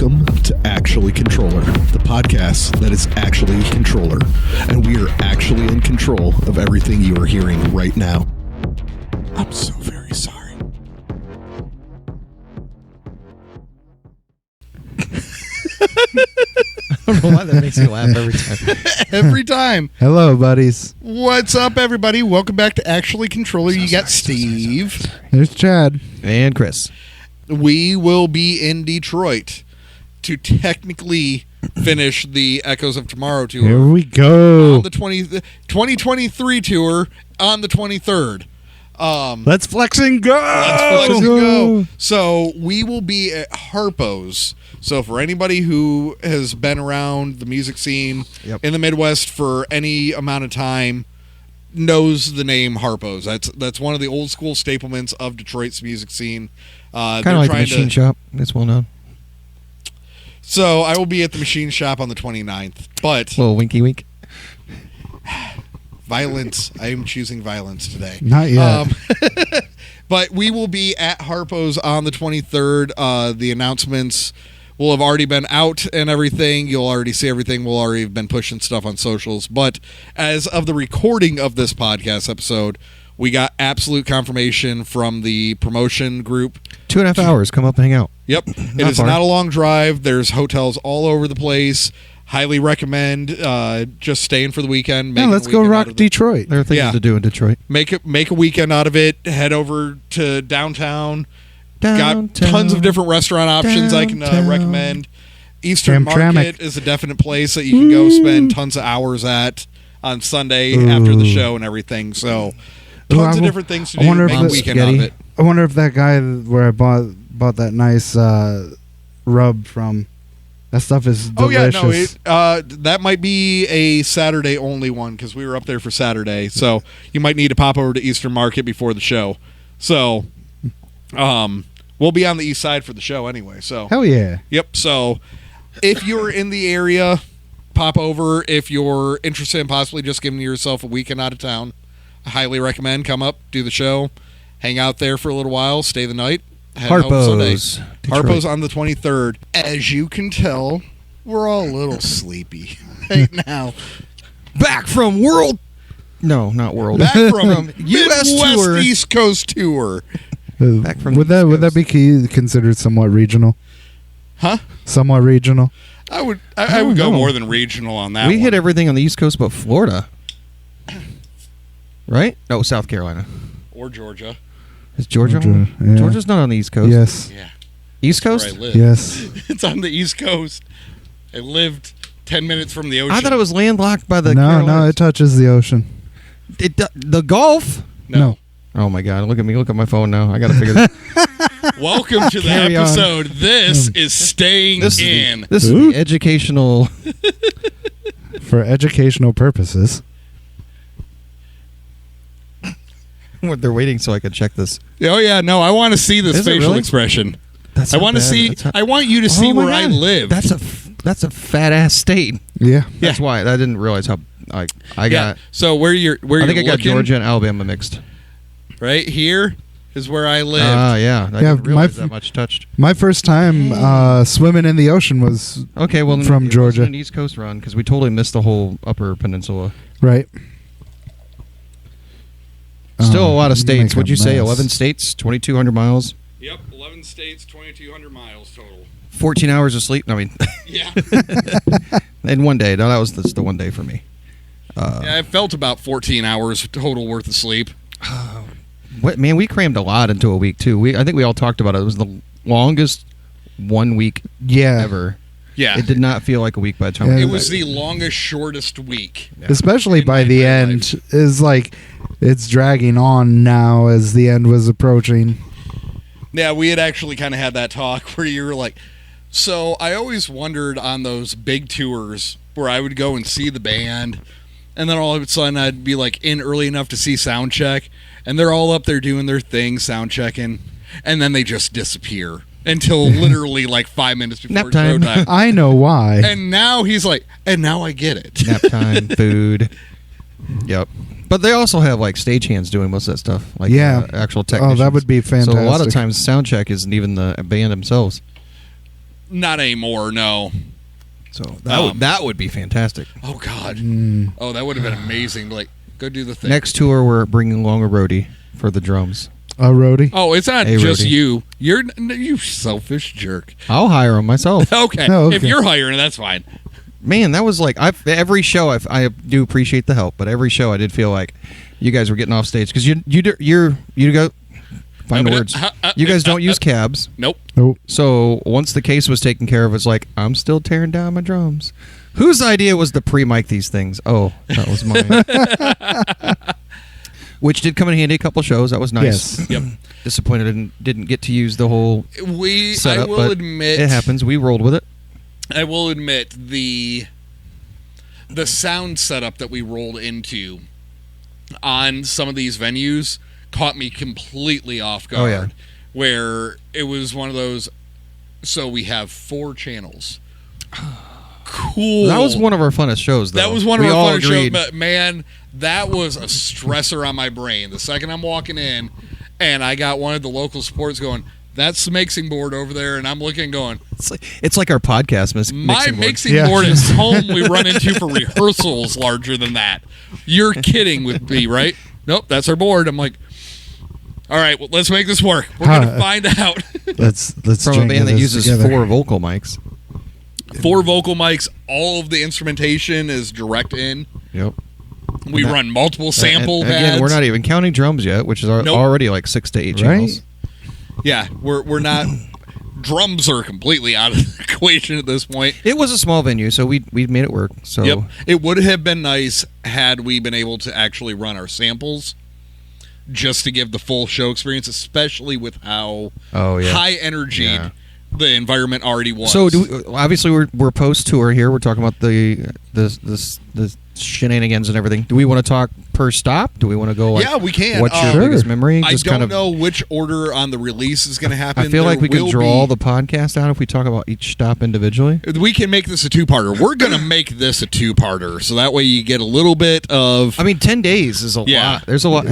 Welcome to Actually Controller, the podcast that is actually Controller, and we are actually in control of everything you are hearing right now. I'm so very sorry. I don't know why that makes me laugh every time. Every time. Hello, buddies. What's up, everybody? Welcome back to Actually Controller. You got Steve. There's Chad. And Chris. We will be in Detroit to technically finish the Echoes of Tomorrow tour. Here we go. On the 2023 tour on the 23rd. Let's flex and go. Let's flex and go. So we will be at Harpo's. So for anybody who has been around the music scene in the Midwest for any amount of time, knows the name Harpo's. That's one of the old school staplements of Detroit's music scene. Kind of like the Machine Shop. It's well known. So I will be at the Machine Shop on the 29th. But little winky wink. Violence. I am choosing violence today. Not yet. But we will be at Harpo's on the 23rd. The announcements will have already been out and everything. You'll already see everything. We'll already have been pushing stuff on socials. But as of the recording of this podcast episode, we got absolute confirmation from the promotion group. 2.5 hours. Come up and hang out. Yep. It is not a long drive. There's hotels all over the place. Highly recommend just staying for the weekend. Yeah, let's go rock Detroit. There are things to do in Detroit. Make a weekend out of it. Head over to downtown. Got tons of different restaurant options I can recommend. Eastern Market is a definite place that you can go spend tons of hours at on Sunday after the show and everything. So tons of different things to do. Make a weekend out of it. I wonder if that guy where I bought that nice rub from, that stuff is delicious. That might be a Saturday only one because we were up there for Saturday. So you might need to pop over to Eastern Market before the show. So we'll be on the east side for the show anyway. So hell yeah. Yep. So if you're in the area, pop over. If you're interested in possibly just giving yourself a weekend out of town, I highly recommend come up, do the show, hang out there for a little while, stay the night. Harpo's. Harpo's on the 23rd. As you can tell, we're all a little sleepy right now. Back from World. No, not World. Back from U.S. Midwest tour. East Coast tour. Back from would that be considered somewhat regional? Huh? Somewhat regional. I would go more than regional on that. We one. hit everything on the East Coast but Florida. Right? No, South Carolina. Or Georgia. Is Georgia? Yeah. Georgia's not on the East Coast. Yes. Yeah. East That's Coast? where I live. Yes. It's on the East Coast. I lived 10 minutes from the ocean. I thought it was landlocked by the No, Carolinas. it touches the ocean. The Gulf? No. Oh my God! Look at me! Look at my phone now. I got to figure this. Welcome to the Carry on. episode. This is Staying This In. is the educational. For educational purposes. They're waiting so I can check this. Oh yeah, no, I want to see this Is it facial really? expression. That's I want to see. I want you to see my where I God. live. That's a fat ass state. Yeah. That's why I didn't realize how I got. So where you're I think I got looking, Georgia and Alabama mixed. right here is where I live. Yeah. I didn't realize that much touched. My first time swimming in the ocean was Okay, well, from it Georgia. wasn't an East Coast run because we totally missed the whole Upper Peninsula. right. Still a lot of states. make a Would you say mess. 11 states, 2,200 miles, Yep, 11 states, 2,200 miles total. 14 hours of sleep? I mean, Yeah. in one day. No, that was the one day for me. Yeah, I felt about 14 hours total worth of sleep. What man? We crammed a lot into a week too. I think we all talked about it. It was the longest 1 week ever. Yeah. It did not feel like a week by the time. Yeah. It was the longest, shortest week. Yeah. Especially by the end is like it's dragging on now as the end was approaching. Yeah, we had actually kind of had that talk where you were like, so I always wondered on those big tours where I would go and see the band, and then all of a sudden I'd be like in early enough to see sound check, and they're all up there doing their thing, sound checking, and then they just disappear until literally like 5 minutes before Nap time. show time. I know why. And now he's like, and now I get it. Nap time, food. Yep. But they also have like stagehands doing most of that stuff. Like actual technicians. Oh, that would be fantastic. So a lot of times sound check isn't even the band themselves. Not anymore, no. So that would be fantastic. Oh, God. Oh, that would have been amazing. Like, go do the thing. Next tour, we're bringing along a roadie for the drums. A roadie? Oh, it's not just roadie. you. You selfish jerk. I'll hire him myself. Okay. Oh, okay. If you're hiring, that's fine. Man, that was like every show. I do appreciate the help, but every show I did feel like you guys were getting off stage because you go find words. You guys don't use cabs. Nope. So once the case was taken care of, it's like I'm still tearing down my drums. Whose idea was to pre-mic these things? Oh, that was mine. Which did come in handy a couple shows. That was nice. Yes. Yep. Disappointed I didn't get to use the whole setup, I will but admit, it happens. We rolled with it. I will admit the sound setup that we rolled into on some of these venues caught me completely off guard. Oh, yeah. Where it was one of those, so we have 4 channels. Cool. That was one of our funnest shows, though. That was one of our funnest shows, agreed. but man, that was a stressor on my brain. The second I'm walking in, and I got one of the local sports going, that's the mixing board over there, and I'm looking going, it's like our podcast my mixing Yeah. board is home we run into for rehearsals larger than that. You're kidding with me, right? Nope, that's our board. I'm like, all right, well, let's make this work. We're going to find out. Let's from a jingle band that this uses together. 4 vocal mics. 4 vocal mics. All of the instrumentation is direct in. Yep. We run multiple sample and pads. again, we're not even counting drums yet, which is already like 6 to 8 channels. Yeah, we're not. Drums are completely out of the equation at this point. It was a small venue, so we made it work. So Yep. It would have been nice had we been able to actually run our samples just to give the full show experience, especially with how high energy the environment already was. So obviously we're post tour here. We're talking about the shenanigans and everything. Do we want to talk per stop? Do we want to go like, yeah, we can. What's your biggest memory? I Just don't kind of know which order on the release is going to happen. I feel like we could will draw be- the podcast out if we talk about each stop individually. We can make this a 2-parter. We're going to make this a 2-parter, so that way you get a little bit of. I mean, 10 days is a Yeah. lot. There's a lot.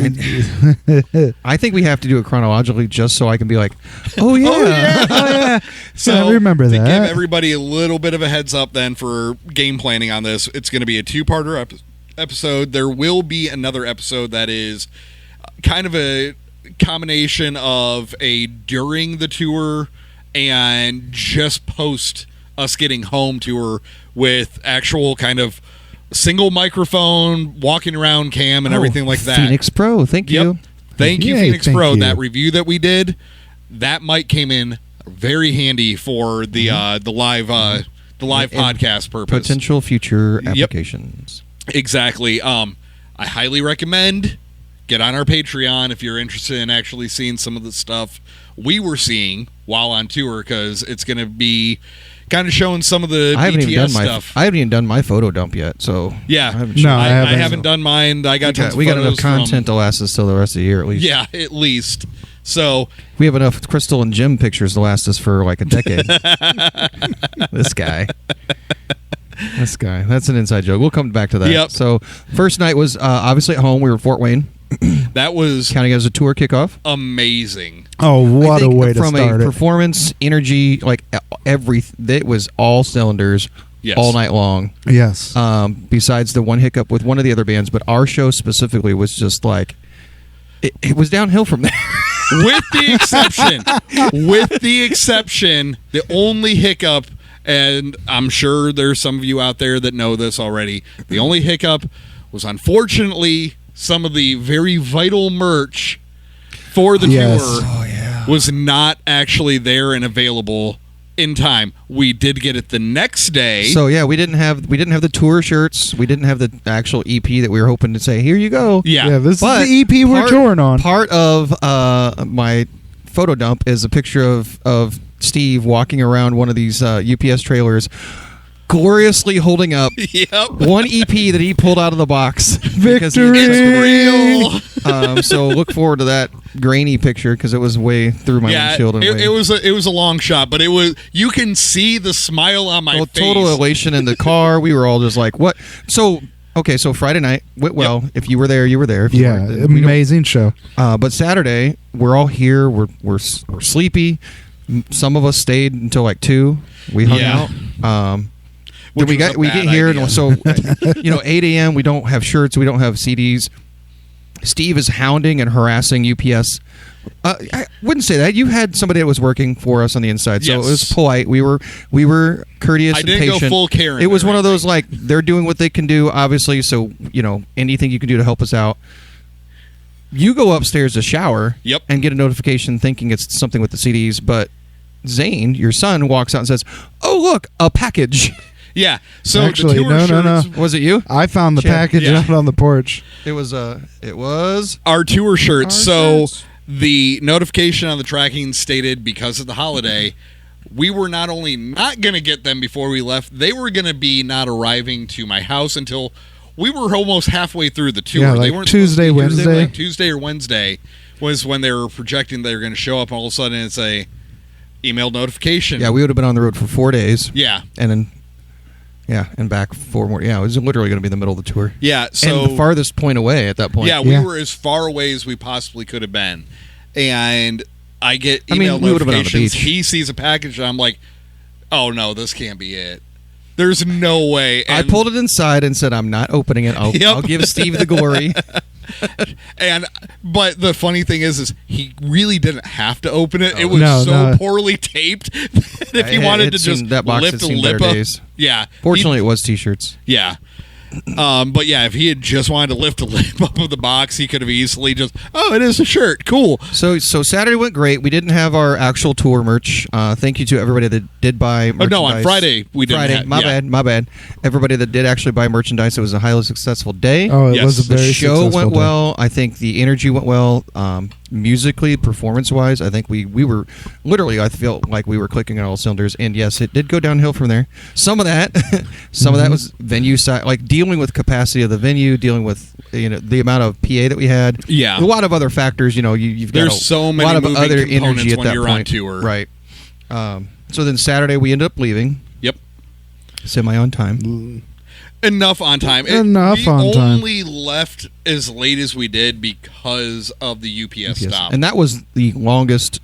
I think we have to do it chronologically just so I can be like, oh yeah, Oh, yeah. Oh, yeah. So I remember to that. give everybody a little bit of a heads up then for game planning on this, it's going to be a 2-parter episode. There will be another episode that is kind of a combination of a during the tour and just post us getting home tour with actual kind of single microphone, walking around cam and everything like that. Phoenix Pro, thank Yep. you. Thank you, Yay, Phoenix thank Pro. you. That review that we did, that mic came in very handy for the live podcast purpose. Potential future applications. Exactly. I highly recommend get on our Patreon if you're interested in actually seeing some of the stuff we were seeing while on tour, because it's going to be kind of showing some of the BTS stuff. I haven't even done my photo dump yet, so Yeah. I haven't No, shown- I I haven't. haven't done mine. I got tons of we got enough photos from- content to last us till the rest of the year at least. Yeah, at least. So We have enough Crystal and Jim pictures to last us for like a decade. This guy. That's an inside joke. We'll come back to that. Yep. So first night was obviously at home. We were at Fort Wayne, that was counting as a tour kickoff. amazing. Oh, what I a think way to from start a it. performance, energy, like it was all cylinders Yes. all night long. Yes. Besides the one hiccup with one of the other bands, but our show specifically was just like it was downhill from there. With the exception, the only hiccup, and I'm sure there's some of you out there that know this already, the only hiccup was unfortunately some of the very vital merch for the Yes. tour was not actually there and available in time. We did get it the next day. So yeah, we didn't have the tour shirts. We didn't have the actual EP that we were hoping to say, here you go. yeah. this But is the EP we're touring on. Part of my photo dump is a picture of Steve walking around one of these UPS trailers, gloriously holding up Yep. one EP that he pulled out of the box. Because he- Victory! It's real. So look forward to that grainy picture because it was way through my Yeah, windshield. And way- it was a long shot, but you can see the smile on my face. total elation in the car. We were all just like, what? So Friday night went well. If you were there, you were there. If you Yeah, weren't, we don't- amazing show. But Saturday, we're all here. We're sleepy. Some of us stayed until like 2. We hung out. Then we get here, idea. and so 8 a.m. We don't have shirts, we don't have CDs. Steve is hounding and harassing UPS. I wouldn't say that. You had somebody that was working for us on the inside, so Yes. it was polite. We were courteous I and didn't patient. go full Karen. It was or one of those anything. like they're doing what they can do, obviously. So anything you can do to help us out. You go upstairs to shower, Yep. and get a notification thinking it's something with the CDs, but Zane, your son, walks out and says, "Oh, look, a package." Yeah. So Actually, the tour no. shirts, Was it you? I found the Chad. package Yeah. out on the porch. It was. our tour shirts. Our So shirts. the notification on the tracking stated because of the holiday, we were not only not going to get them before we left, they were going to be not arriving to my house until we were almost halfway through the tour. Yeah, they like weren't supposed Tuesday, to be here. They were Wednesday. like Tuesday or Wednesday was when they were projecting they were going to show up. All of a sudden, it's a email notification. Yeah, we would have been on the road for 4 days. Yeah. And then, and back 4 more. Yeah, it was literally going to be the middle of the tour. Yeah. So and the farthest point away at that point. yeah, we Yeah. were as far away as we possibly could have been. And I get I mean, email we would have been on the notifications. beach. He sees a package, and I'm like, oh, no, this can't be it. There's no way. I And, pulled it inside and said, "I'm not opening it. I'll, Yep. I'll give Steve the glory." But the funny thing is he really didn't have to open it. It was No, so no. poorly taped that if he It wanted had to just seen- that box lift had the seen lip better up. days. Yeah. Fortunately, it was T-shirts. Yeah. But yeah, if he had just wanted to lift the lip up of the box, he could have easily just, oh, it is a shirt. Cool. So Saturday went great. We didn't have our actual tour merch. Thank you to everybody that did buy Oh, merchandise. no, on Friday we didn't Friday, have- my yeah. bad. Everybody that did actually buy merchandise, it was a highly successful day. Oh, it Yes. was a The very show successful went day. well. I think the energy went well. Musically, performance-wise, I think we were literally. I feel like we were clicking on all cylinders. And yes, it did go downhill from there. Some of that, of that was venue side, like dealing with capacity of the venue, dealing with the amount of PA that we had. Yeah. a lot of other factors. You've got There's so many lot of moving other components energy at when that you're point. on tour. Right. So then Saturday we ended up leaving Yep. semi on time. Enough on time. Enough on We time. only left as late as we did because of the UPS stop. And that was the longest.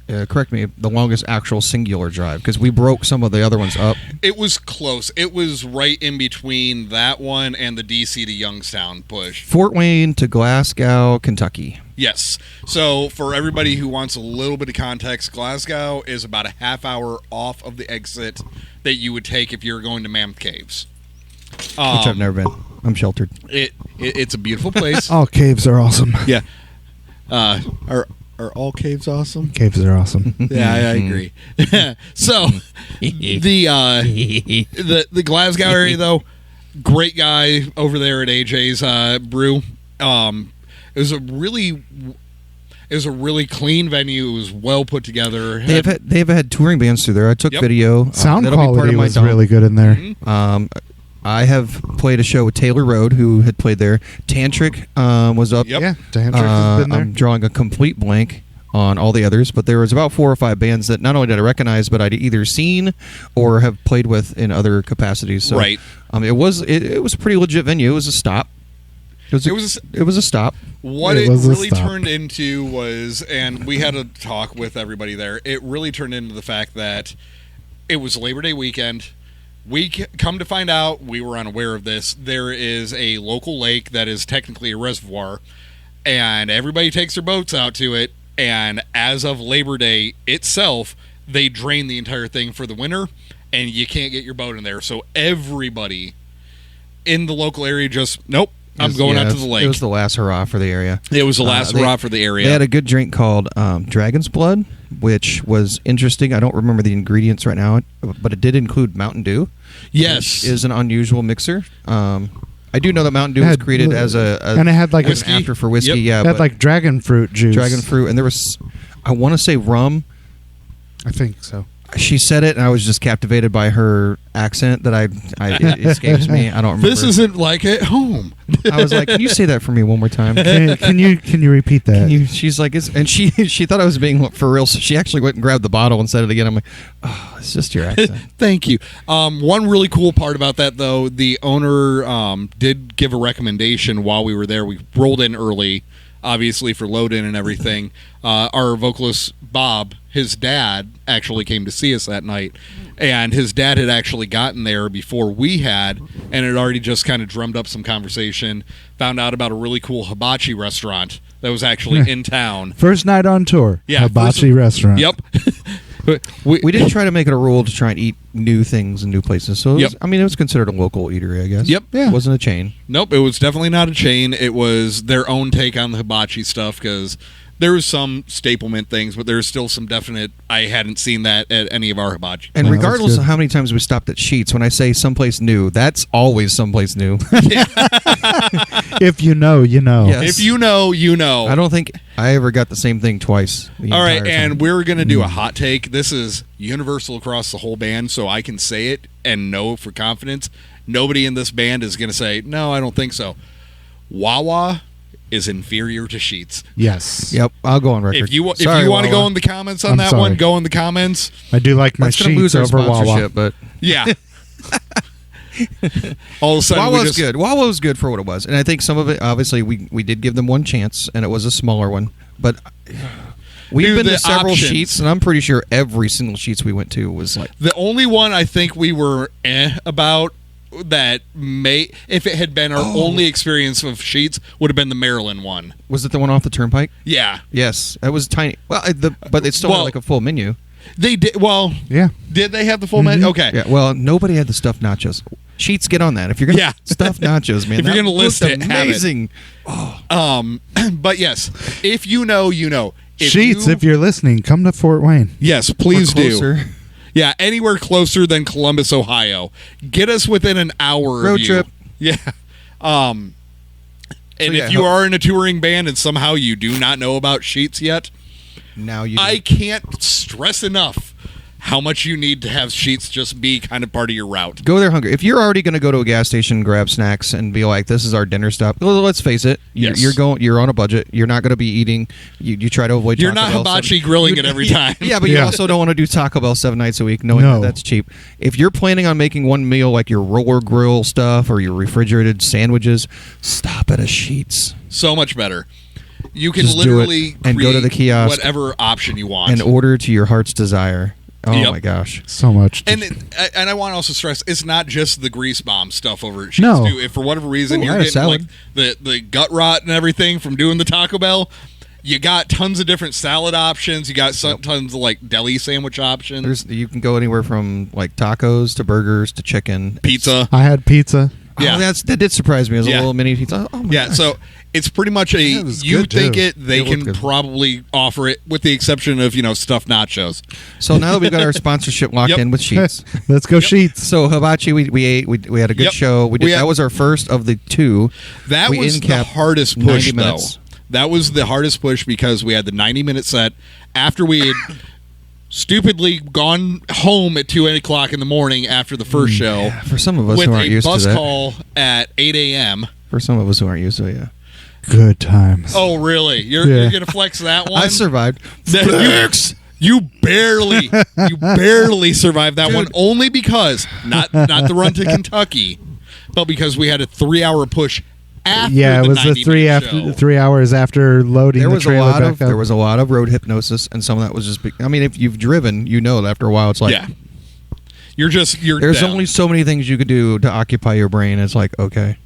Correct me, the longest actual singular drive because we broke some of the other ones up. It was close. It was right in between that one and the DC to Youngstown push. Fort Wayne to Glasgow, Kentucky. Yes. So for everybody who wants a little bit of context, Glasgow is about a half hour off of the exit that you would take if you were going to Mammoth Caves. Which I've never been. I'm sheltered. It's a beautiful place. All caves are awesome. Yeah. Are all caves awesome? Caves are awesome. Yeah, I agree. So the Glasgow area though, great guy over there at AJ's brew. It was a really clean venue. It was well put together. They've had touring bands through there. I took Yep. video. Sound that'll be part quality of my was dump. really good in there. Mhm. I have played a show with Taylor Road, who had played there. Tantric was up. Yep. Yeah, Tantric has been there. I'm drawing a complete blank on all the others, but there was about 4 or 5 bands that not only did I recognize, but I'd either seen or have played with in other capacities. So, Right. It was a pretty legit venue. It was a stop. It was a stop. What It it was a really stop. turned into was, and we had a talk with everybody there, it really turned into the fact that it was Labor Day weekend. Come to find out, we were unaware of this, there is a local lake that is technically a reservoir, and everybody takes their boats out to it, and as of Labor Day itself, they drain the entire thing for the winter, and you can't get your boat in there. So everybody in the local area just, nope, I'm going out to the lake. It was the last hurrah for the area. It was the last hurrah for the area. They had a good drink called Dragon's Blood, which was interesting. I don't remember the ingredients right now, but it did include Mountain Dew. Yes. Which is an unusual mixer. I do know that Mountain Dew was created as and it had like as an after for whiskey. Yep. Yeah, it had but like dragon fruit juice. dragon fruit, and there was, I want to say rum. I think so. She said it, and I was just captivated by her accent that it escapes me. I don't remember. This isn't like at home. I was like, can you say that for me one more time? Can you repeat that? She's like, and she thought I was being for real, so she actually went and grabbed the bottle and said it again. I'm like, oh, it's just your accent. Thank you. One really cool part about that, though, the owner did give a recommendation while we were there. We rolled in early obviously for load-in and everything. Our vocalist, Bob, his dad actually came to see us that night. And his dad had actually gotten there before we had, and had already just kind of drummed up some conversation, found out about a really cool hibachi restaurant that was actually in town. First night on tour. Yeah, hibachi restaurant. Yep. We didn't try to make it a rule to try and eat new things in new places. So, it was considered a local eatery, I guess. Yep. Yeah. It wasn't a chain. Nope, it was definitely not a chain. It was their own take on the hibachi stuff, because there was some staplement things, but there's still some definite, I hadn't seen that at any of our hibachi. And regardless of how many times we stopped at Sheets, when I say someplace new, that's always someplace new. If you know, you know. Yes. If you know, you know. I don't think I ever got the same thing twice. All right, and we're going to do a hot take. This is universal across the whole band, so I can say it and know for confidence. Nobody in this band is going to say, no, I don't think so. Wawa is inferior to Sheets. Yes. Yep, I'll go on record. If you want to go in the comments on that one, go in the comments. I do like my Sheets over Wawa. But yeah. All of a sudden, Wawa's good. Wawa's good for what it was, and I think some of it. Obviously, we did give them one chance, and it was a smaller one. But we've been to several Sheets, and I'm pretty sure every single Sheets we went to was like the only one I think we were about. That may, if it had been our only experience of Sheets, would have been the Maryland one. Was it the one off the Turnpike? Yeah. Yes, it was tiny. Well, but it still had like a full menu. They did. Well, yeah. Did they have the full menu? Okay. Yeah. Well, nobody had the stuffed nachos. Sheets, get on that. If you're gonna stuff nachos, man, if you're gonna list it, amazing. But yes, if you know, you know. Sheets, if you're listening, come to Fort Wayne. Yes, please do. Yeah, anywhere closer than Columbus, Ohio. Get us within an hour road of you. trip. Yeah. And if you are in a touring band and somehow you do not know about Sheets yet, now you I can't stress enough how much you need to have Sheets just be kind of part of your route. Go there hungry. If you're already going to go to a gas station, grab snacks, and be like, "This is our dinner stop." Well, let's face it. You're on a budget. You're not going to be eating. You try to avoid. You're not hibachi grilling it every time. Yeah, but you also don't want to do Taco Bell 7 nights a week, knowing that that's cheap. If you're planning on making one meal like your roller grill stuff or your refrigerated sandwiches, stop at a Sheets. So much better. You can Just literally and go to the kiosk, whatever option you want, and order to your heart's desire. Oh my gosh, so much! And I want to also stress, it's not just the grease bomb stuff over at Sheets. No. If for whatever reason you're getting like the gut rot and everything from doing the Taco Bell, you got tons of different salad options. You got tons of like deli sandwich options. You can go anywhere from like tacos to burgers to chicken, pizza. I had pizza. Yeah, that did surprise me. It was a little mini pizza. Oh my gosh. So it's pretty much they can probably offer it with the exception of stuffed nachos. So now that we've got our sponsorship locked in with Sheets, let's go Sheets. So hibachi, we ate. We had a good show. That was our first of the two. That was the hardest push though. That was the hardest push because we had the 90-minute set after we had stupidly gone home at 2 o'clock in the morning after the first show. Yeah, for some of us who aren't used to that. With a bus call at 8 a.m. For some of us who aren't used to it, yeah. Good times. Oh, really? You're going to flex that one? I survived. You barely survived that one only because, not the run to Kentucky, but because we had a 3-hour push after it was the 3 hours after loading the trailer back up. There was a lot of road hypnosis, and some of that was just. If you've driven, that after a while it's like, you're There's down. only so many things you could do to occupy your brain. It's like okay,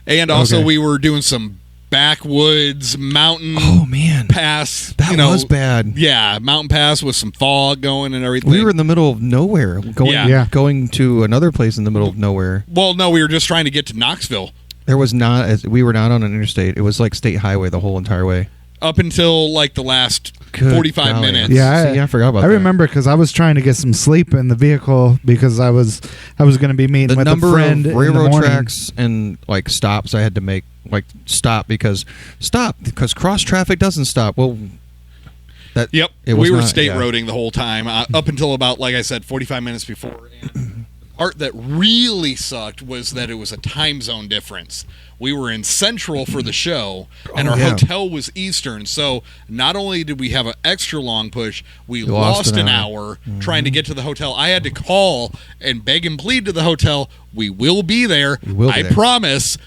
and also we were doing some backwoods mountain. Oh man, pass. That was bad. Yeah, mountain pass with some fog going and everything. We were in the middle of nowhere, going to another place in the middle of nowhere. Well, no, we were just trying to get to Knoxville. We were not on an interstate. It was like state highway the whole entire way. Up until like the last 45 minutes. Yeah, I forgot about that. I remember because I was trying to get some sleep in the vehicle because I was going to be meeting with a friend. The number of railroad tracks and like stops I had to make, like stop because cross traffic doesn't stop. Well, we were state roading the whole time up until about, like I said, 45 minutes before. And the part that really sucked was that it was a time zone difference. We were in Central for the show, and our hotel was Eastern. So not only did we have an extra long push, we lost an hour trying to get to the hotel. I had to call and beg and plead to the hotel. We will be there. I promise.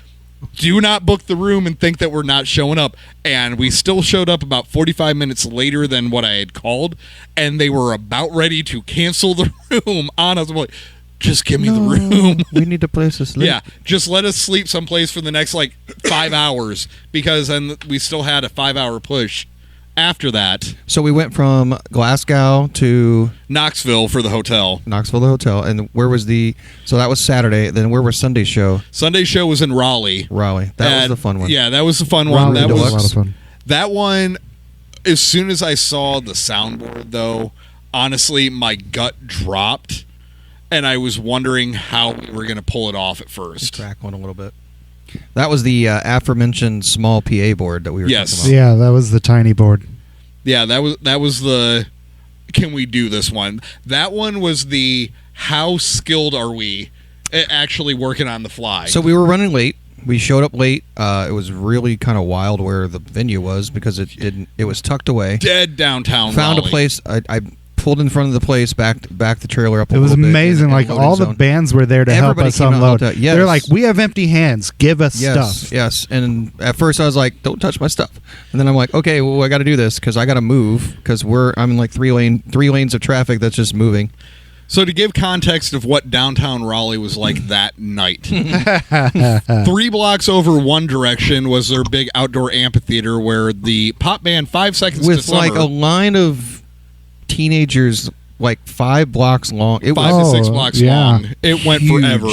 do not book the room and think that we're not showing up. And we still showed up about 45 minutes later than what I had called, and they were about ready to cancel the room on us. I'm like, just give me the room. We need a place to sleep. Yeah, just let us sleep someplace for the next 5 hours, because then we still had a 5-hour push after that. So we went from Glasgow to Knoxville for the hotel. Knoxville, the hotel. And where was so that was Saturday. Then where was Sunday's show? Sunday's show was in Raleigh. That was the fun one. Yeah, that was the fun one. Raleigh That was a lot of fun. That one, as soon as I saw the soundboard, though, honestly, my gut dropped, and I was wondering how we were going to pull it off at first. Crack one a little bit. That was the aforementioned small PA board that we were talking about. Yeah, that was the tiny board. Yeah, that was the can we do this one? That one was the how skilled are we at actually working on the fly? So we were running late. We showed up late. It was really kind of wild where the venue was because it was tucked away. Dead downtown. Found Raleigh. a place. I pulled in front of the place, backed the trailer up a It was little bit. amazing. in Like loading all the zone. bands were there to Everybody help us came out unload. and helped out. Yes. They're like, we have empty hands. Give us stuff. Yes. And at first I was like, don't touch my stuff. And then I'm like, okay, well I got to do this because I got to move because I'm in like three lanes of traffic that's just moving. So to give context of what downtown Raleigh was like that night, 3 blocks over one direction was their big outdoor amphitheater where the pop band 5 Seconds With to Summer, like a line of teenagers like 5 blocks long. It 5 was to 6 blocks yeah. long. It went Huge. forever.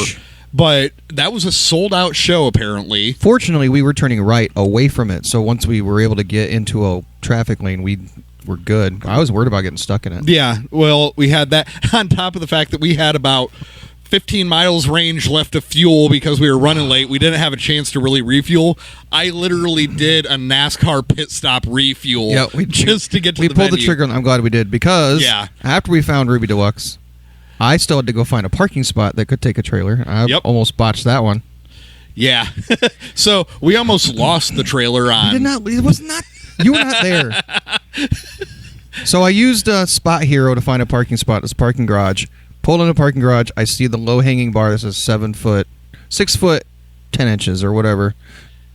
But that was a sold-out show, apparently. Fortunately, we were turning right away from it, so once we were able to get into a traffic lane, we were good. I was worried about getting stuck in it. Yeah, well, we had that on top of the fact that we had about 15 miles range left of fuel because we were running late. We didn't have a chance to really refuel. I literally did a NASCAR pit stop refuel just to get to the venue. We pulled the trigger, and I'm glad we did because Yeah. after we found Ruby Deluxe, I still had to go find a parking spot that could take a trailer. I almost botched that one. Yeah. So we almost lost the trailer on. You did not. It was not. You were not there. So I used Spot Hero to find a parking spot. It's a parking garage. Pulled in a parking garage. I see the low hanging bar that says 6 foot 10 inches or whatever.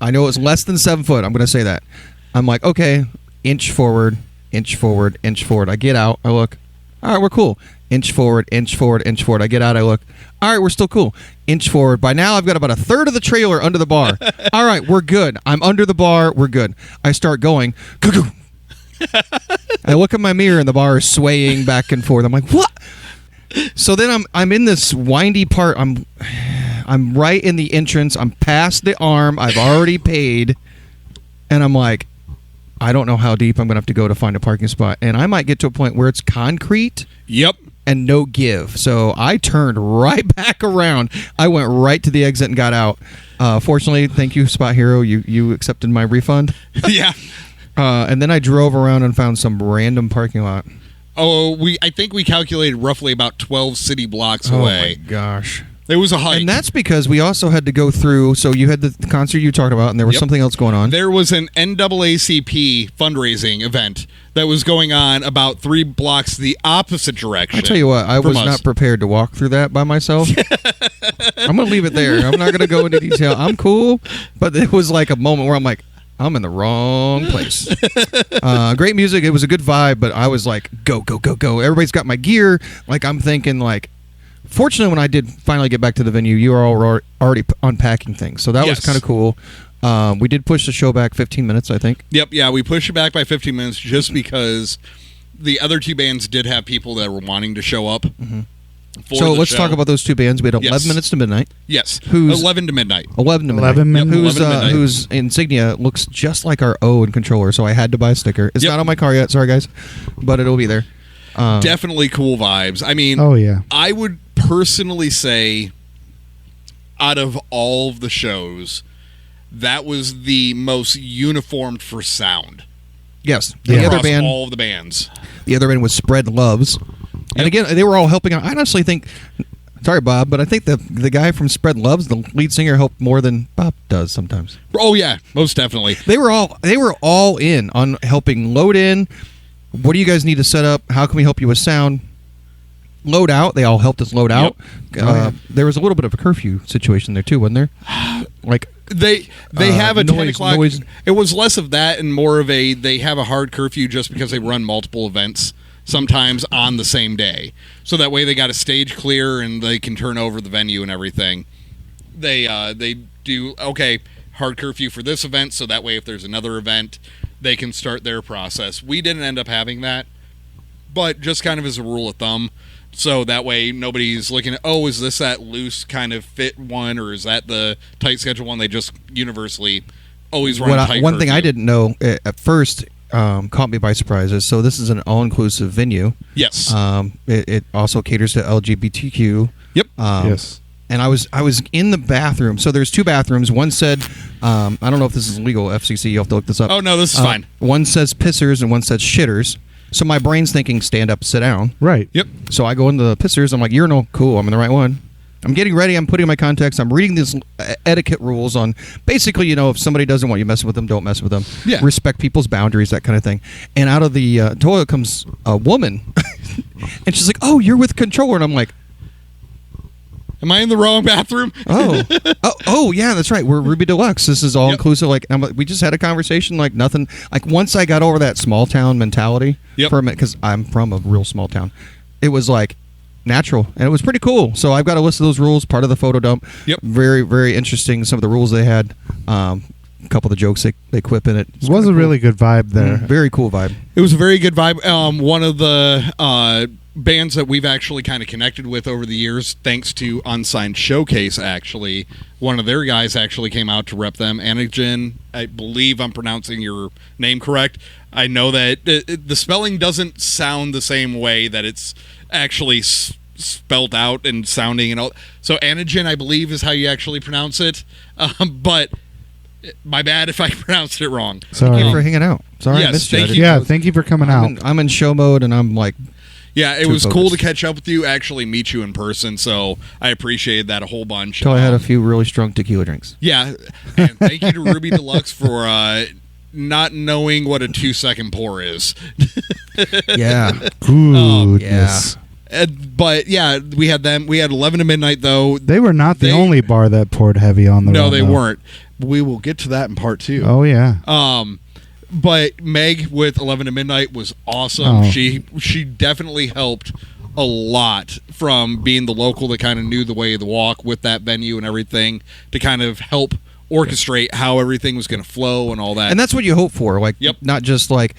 I know it's less than 7 foot. I'm going to say that. I'm like, okay, inch forward, inch forward, inch forward. I get out. I look. All right, we're cool. Inch forward, inch forward, inch forward. I get out. I look. All right, we're still cool. Inch forward. By now, I've got about a third of the trailer under the bar. All right, we're good. I'm under the bar. We're good. I start going. Goo-goo. I look at my mirror, and the bar is swaying back and forth. I'm like, what? So then I'm in this windy part. I'm right in the entrance. I'm past the arm. I've already paid. And I'm like, I don't know how deep I'm going to have to go to find a parking spot. And I might get to a point where it's concrete. Yep. And no give. So I turned right back around. I went right to the exit and got out. Fortunately, thank you, Spot Hero. You accepted my refund. Yeah. And then I drove around and found some random parking lot. Oh, I think we calculated roughly about 12 city blocks away. Oh, my gosh. It was a hike. And that's because we also had to go through, so you had the concert you talked about, and there was something else going on. There was an NAACP fundraising event that was going on about 3 blocks the opposite direction. I'll tell you what, I was not prepared to walk through that by myself. I'm going to leave it there. I'm not going to go into detail. I'm cool, but it was like a moment where I'm like, I'm in the wrong place. Great music. It was a good vibe, but I was like, go, go, go, go. Everybody's got my gear. Like, I'm thinking, like, fortunately, when I did finally get back to the venue, you were all already unpacking things. So that was kind of cool. We did push the show back 15 minutes, I think. Yep, yeah, we pushed it back by 15 minutes just because the other 2 bands did have people that were wanting to show up. Mm-hmm. So let's talk about those 2 bands. We had 11 minutes to midnight. Yes, who's 11 to midnight. 11 to midnight. 11 minutes. Whose 11 to midnight. whose insignia looks just like our O in Contrøller, so I had to buy a sticker. It's not on my car yet, sorry guys, but it'll be there. Definitely cool vibes. I mean, oh yeah, I would personally say out of all of the shows, that was the most uniformed for sound. Yes. Yeah. The other band, all of the bands. The other band was Spread Loves. And again, they were all helping out. I honestly think, sorry, Bob, but I think the guy from Spread Loves, the lead singer, helped more than Bob does sometimes. Oh yeah, most definitely. They were all in on helping load in. What do you guys need to set up? How can we help you with sound? Load out. They all helped us load out. There was a little bit of a curfew situation there too, wasn't there? Like They have a 10 noise, o'clock. noise. It was less of that and more of they have a hard curfew just because they run multiple events sometimes on the same day. So that way they got a stage clear and they can turn over the venue and everything. They do, okay, hard curfew for this event, so that way if there's another event, they can start their process. We didn't end up having that, but just kind of as a rule of thumb. So that way nobody's looking at, oh, is this that loose kind of fit one, or is that the tight schedule one? They just universally always run tight One thing curfew. I didn't know at first caught me by surprise is, so this is an all-inclusive venue. Yes. It also caters to LGBTQ. Yep. Yes. And I was in the bathroom. So there's two bathrooms. One said, I don't know if this is legal, FCC. You'll have to look this up. Oh, no, this is fine. One says pissers and one says shitters. So my brain's thinking stand up, sit down. Right. Yep. So I go into the pissers. I'm like, urinal, cool. I'm in the right one. I'm getting ready. I'm putting my contacts. I'm reading these etiquette rules on basically, if somebody doesn't want you messing with them, don't mess with them. Yeah. Respect people's boundaries, that kind of thing. And out of the toilet comes a woman. And she's like, oh, you're with Contrøller. And I'm like, Am I in the wrong bathroom? oh, yeah, that's right. We're Ruby Deluxe. This is all inclusive. Like, we just had a conversation. Like nothing. Like once I got over that small town mentality for a minute, because I'm from a real small town, it was like natural, and it was pretty cool. So I've got a list of those rules. Part of the photo dump. Yep. Very, very interesting. Some of the rules they had. A couple of the jokes they quip in it. It was a really good vibe there. Very cool vibe. It was a very good vibe. One of the bands that we've actually kind of connected with over the years, thanks to Unsigned Showcase, actually, one of their guys actually came out to rep them. Anagen, I believe I'm pronouncing your name correct. I know that the spelling doesn't sound the same way that it's actually spelled out and sounding and all. So Anagen, I believe, is how you actually pronounce it. But my bad if I pronounced it wrong. Sorry. Thank you for hanging out. Sorry, Yes, I missed you. thank I you. Yeah, thank you for coming out. I'm in show mode, and I'm like, Yeah, it too was cool to focused. catch up with you, actually meet you in person, so I appreciated that a whole bunch. until I had a few really strong tequila drinks. Yeah, and thank you to Ruby Deluxe for not knowing what a 2-second pour is. Yeah. Goodness. But yeah, we had them. We had 11 to midnight though. They were not the only bar that poured heavy on the No, run, they though. weren't. We will get to that in part 2. Oh, yeah. But Meg with 11 to midnight was awesome. Oh. She definitely helped a lot from being the local that kind of knew the way of the walk with that venue and everything to kind of help orchestrate how everything was going to flow and all that. And that's what you hope for. Like, not just like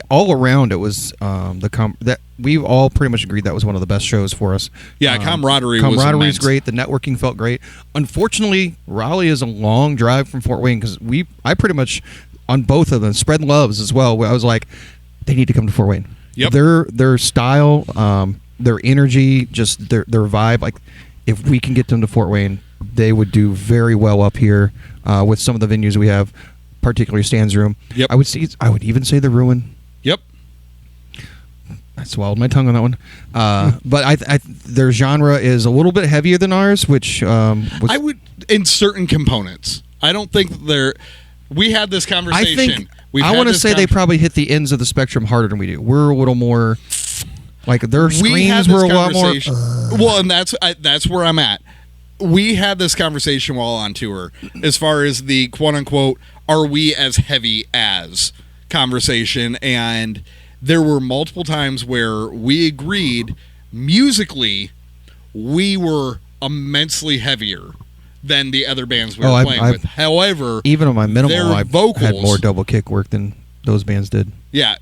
all around. It was that we all pretty much agreed that was one of the best shows for us. Yeah, camaraderie was immense. great. The networking felt great. Unfortunately, Raleigh is a long drive from Fort Wayne because I pretty much on both of them spread loves as well. I was like, they need to come to Fort Wayne. Yep. Their style, their energy, just their vibe. Like, if we can get them to Fort Wayne, they would do very well up here with some of the venues we have, particularly Stan's Room. Yep. I would even say the Ruin. Yep. I swallowed my tongue on that one. But their genre is a little bit heavier than ours, which I would in certain components. I don't think they're. We had this conversation. I want to say they probably hit the ends of the spectrum harder than we do. We're a little more like their screams were a lot more. Well, and that's where I'm at. We had this conversation while on tour, as far as the quote unquote "Are we as heavy as?" conversation, and there were multiple times where we agreed musically we were immensely heavier than the other bands we were playing with. However, even on my minimal, I vocals had more double kick work than those bands did. Yeah.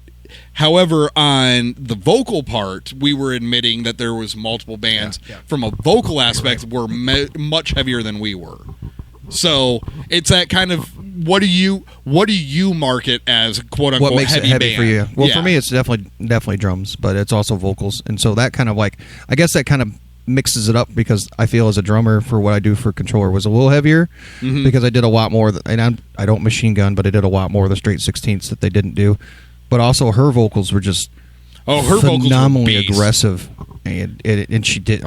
However, on the vocal part, we were admitting that there was multiple bands from a vocal aspect were much heavier than we were. So it's that kind of what do you market as quote unquote what makes heavy it heavy band? for you? Well, for me, it's definitely drums, but it's also vocals, and so that kind of like I guess that kind of mixes it up because I feel as a drummer for what I do for Contrøller was a little heavier because I did a lot more. And I don't machine gun, but I did a lot more of the straight 16ths that they didn't do. But also her vocals were just phenomenally aggressive, and she did.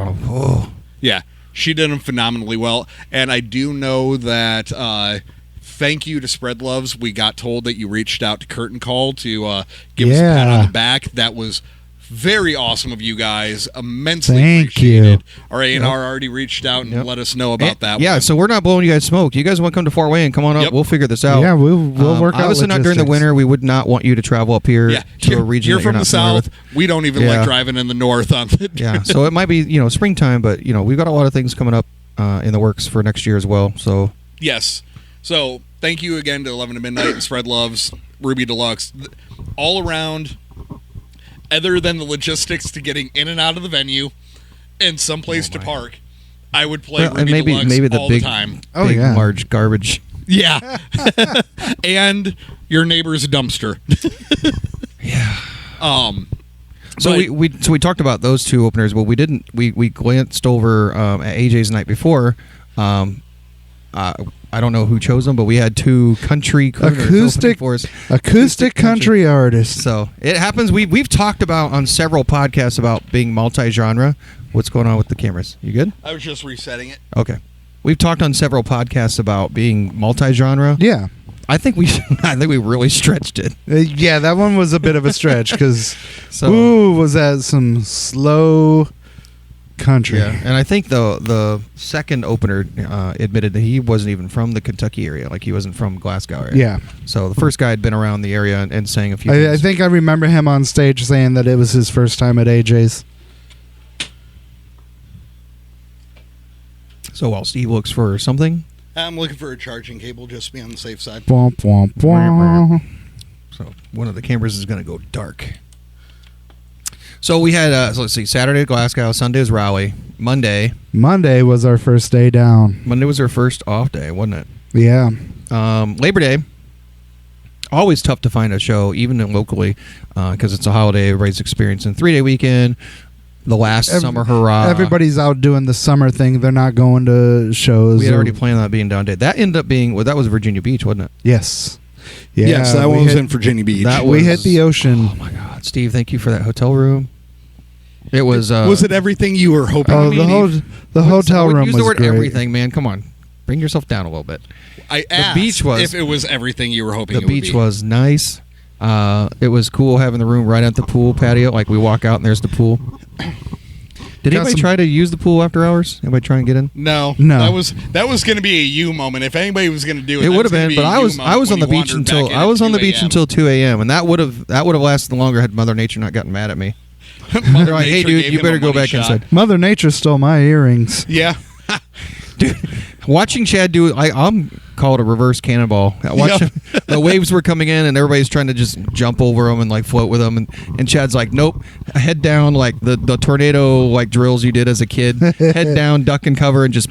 Yeah, she did them phenomenally well, and I do know that. Thank you to Spread Loves. We got told that you reached out to Curtain Call to give us a pat on the back. That was very awesome of you guys. Immensely Thank appreciated. you. Our A&R already reached out and let us know about that. Yeah, so we're not blowing you guys smoke. You guys want to come to Fort Wayne, come on up. Yep. We'll figure this out. Yeah, we'll work out obviously not during the logistics. winter. We would not want you to travel up here to a region You're that you're from not the familiar south. with. We don't even like driving in the north on the Yeah, so it might be springtime, but we've got a lot of things coming up in the works for next year as well. So yes. So thank you again to 11 to Midnight and Spread Loves, Ruby Deluxe. All around, other than the logistics to getting in and out of the venue and someplace to park, I would play Ruby and maybe Deluxe the all big, the time. big large garbage. Yeah. And your neighbor's dumpster. Yeah. So but- we talked about those two openers, but we didn't. We glanced over at AJ's night before. I don't know who chose them, but we had two country acoustic country artists. So it happens. We've talked about on several podcasts about being multi-genre. What's going on with the cameras? You good? I was just resetting it. Okay. We've talked on several podcasts about being multi-genre. Yeah. I think we really stretched it. Yeah, that one was a bit of a stretch because So- was that some slow country. Yeah, and I think the second opener admitted that he wasn't even from the Kentucky area, like he wasn't from Glasgow area. Yeah. So the first guy had been around the area and sang a few I things. think I remember him on stage saying that it was his first time at AJ's. So while Steve looks for something, I'm looking for a charging cable just to be on the safe side. Womp, womp, womp. so one of the cameras is going to go dark. So we had, so let's see, Saturday Glasgow, Sunday was Raleigh, Monday Was our first day down. Monday was our first off day, wasn't it? Yeah. Labor Day, always tough to find a show, even locally, because it's a holiday, everybody's experiencing 3-day weekend, the last summer hurrah. Everybody's out doing the summer thing. They're not going to shows. We had already planned on that being down day. That ended up being, that was Virginia Beach, wasn't it? Yes. Yeah, yes, that one was in Virginia Beach. We hit the ocean. Oh my God, Steve! Thank you for that hotel room. It was. Was it everything you were hoping? Oh, the hotel room use was the word great. everything, man. Come on, bring yourself down a little bit. I asked beach was- if it was everything you were hoping. The it would beach be. was nice. It was cool having the room right at the pool patio. Like we walk out and there's the pool. Did Got anybody some- try to use the pool after hours? Anybody try and get in? No. That was going to be a you moment. If anybody was going to do it, It that would have gonna been, be but a I you was moment on the when you beach wandered back until in I at was on the 2 beach a.m. until 2 a.m. and that would have lasted longer had Mother Nature not gotten mad at me. Mother They're like, hey Nature dude, gave you him better a go money back shot. inside. Mother Nature stole my earrings. Yeah. Dude, watching Chad do it, I'm called a reverse cannonball. Watching the waves were coming in, and everybody's trying to just jump over them and like float with them, and Chad's like, nope, head down like the tornado like drills you did as a kid, head down, duck and cover, and just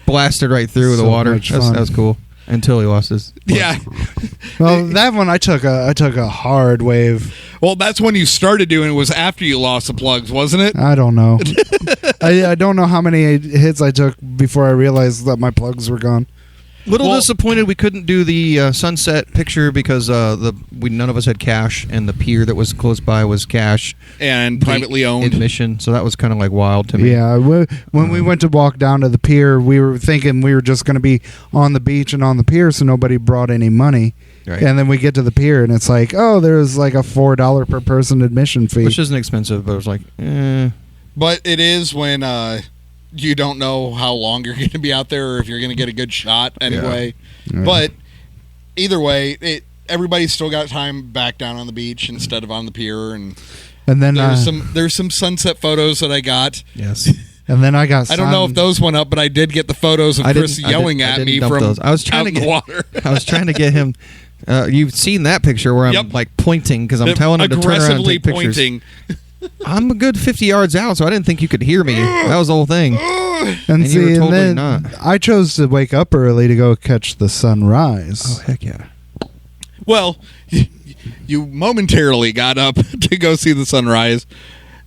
blasted right through the So water. much That fun. was cool until he lost his. Yeah. Well, that one I took a hard wave. Well, that's when you started doing it. Was after you lost the plugs, wasn't it? I don't know. I don't know how many hits I took before I realized that my plugs were gone. Little Well- disappointed we couldn't do the sunset picture because none of us had cash, and the pier that was close by was cash And privately owned. admission, so that was kind of like wild to me. Yeah, when we went to walk down to the pier, we were thinking we were just going to be on the beach and on the pier, so nobody brought any money. Right. And then we get to the pier, and it's like, oh, there's like a $4 per person admission fee. Which isn't expensive, but it was like, But it is when you don't know how long you're going to be out there or if you're going to get a good shot anyway. Yeah. But either way, everybody's still got time back down on the beach instead of on the pier. And then there's some sunset photos that I got. yes. and then I got. I don't know if those went up, but I did get the photos of Chris yelling I at didn't me dump from those. I was trying out to in the get water. I was trying to get him. You've seen that picture where I'm Yep. like pointing because I'm telling him to turn around and aggressively take pictures. pointing. I'm a good 50 yards out, so I didn't think you could hear me. That was the whole thing. And you were see, totally then not. I chose to wake up early to go catch the sunrise. Oh heck yeah! Well, you momentarily got up to go see the sunrise,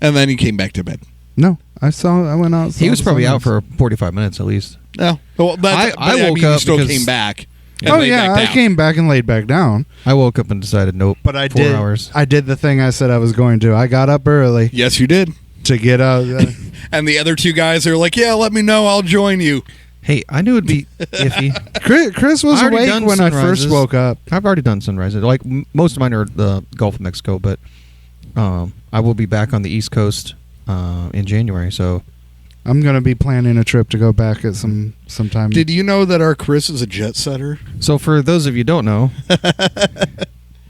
and then you came back to bed. No, I went out. He was probably out for 45 minutes at least. No, well, I woke mean, you up still because- came back. And Oh laid yeah, back I down. came back and laid back down. I woke up and decided, nope. But I 4 did. hours. I did the thing I said I was going to. I got up early Yes, you did. to get out. And the other two guys are like, "Yeah, let me know. I'll join you." Hey, I knew it'd be iffy. Chris was I already awake done when I sunrises. first woke up. I've already done sunrises. Like most of mine are the Gulf of Mexico, but I will be back on the East Coast in January. So I'm gonna be planning a trip to go back at sometime. Did you know that our Chris is a jet setter? So for those of you who don't know,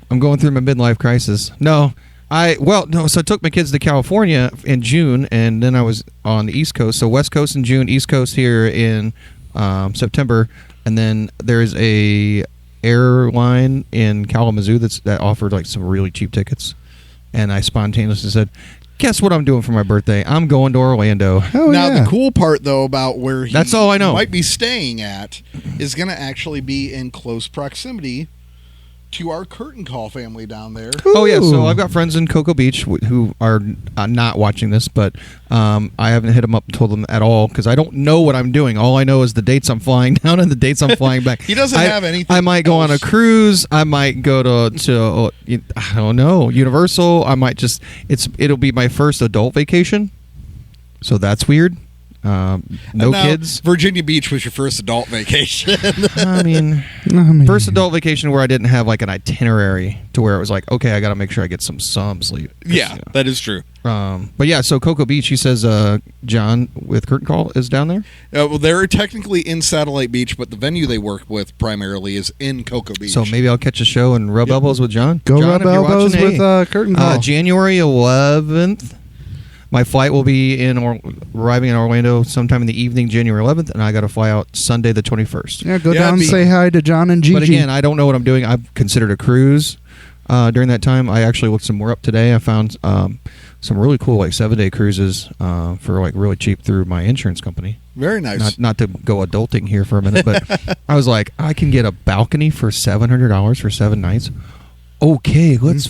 I'm going through my midlife crisis. No. So I took my kids to California in June, and then I was on the East Coast. So West Coast in June, East Coast here in September, and then there's a airline in Kalamazoo that offered like some really cheap tickets, and I spontaneously said, guess what I'm doing for my birthday? I'm going to Orlando. The cool part, though, about where he That's all I know. might be staying at is going to actually be in close proximity to our Curtain Call family down there. Oh, yeah. So I've got friends in Cocoa Beach who are not watching this, but I haven't hit them up and told them at all because I don't know what I'm doing. All I know is the dates I'm flying down and the dates I'm flying back. He doesn't have anything I might go on a cruise. I might go to I don't know, Universal. I might it'll be my first adult vacation. So that's weird. No kids. Virginia Beach was your first adult vacation. I mean, first adult vacation where I didn't have like an itinerary to where it was like, okay, I got to make sure I get some sleep. Yeah, that is true. But yeah, so Cocoa Beach, he says John with Curtain Call is down there? Well, they're technically in Satellite Beach, but the venue they work with primarily is in Cocoa Beach. So maybe I'll catch a show and rub elbows with John. Go John, rub elbows with Curtain Call. January 11th. My flight will be arriving in Orlando sometime in the evening, January 11th, and I got to fly out Sunday the 21st. Yeah, go down and say hi to John and Gigi. But again, I don't know what I'm doing. I've considered a cruise during that time. I actually looked some more up today. I found some really cool like 7-day cruises for like really cheap through my insurance company. Very nice. Not to go adulting here for a minute, but I was like, I can get a balcony for $700 for 7 nights. Okay, let's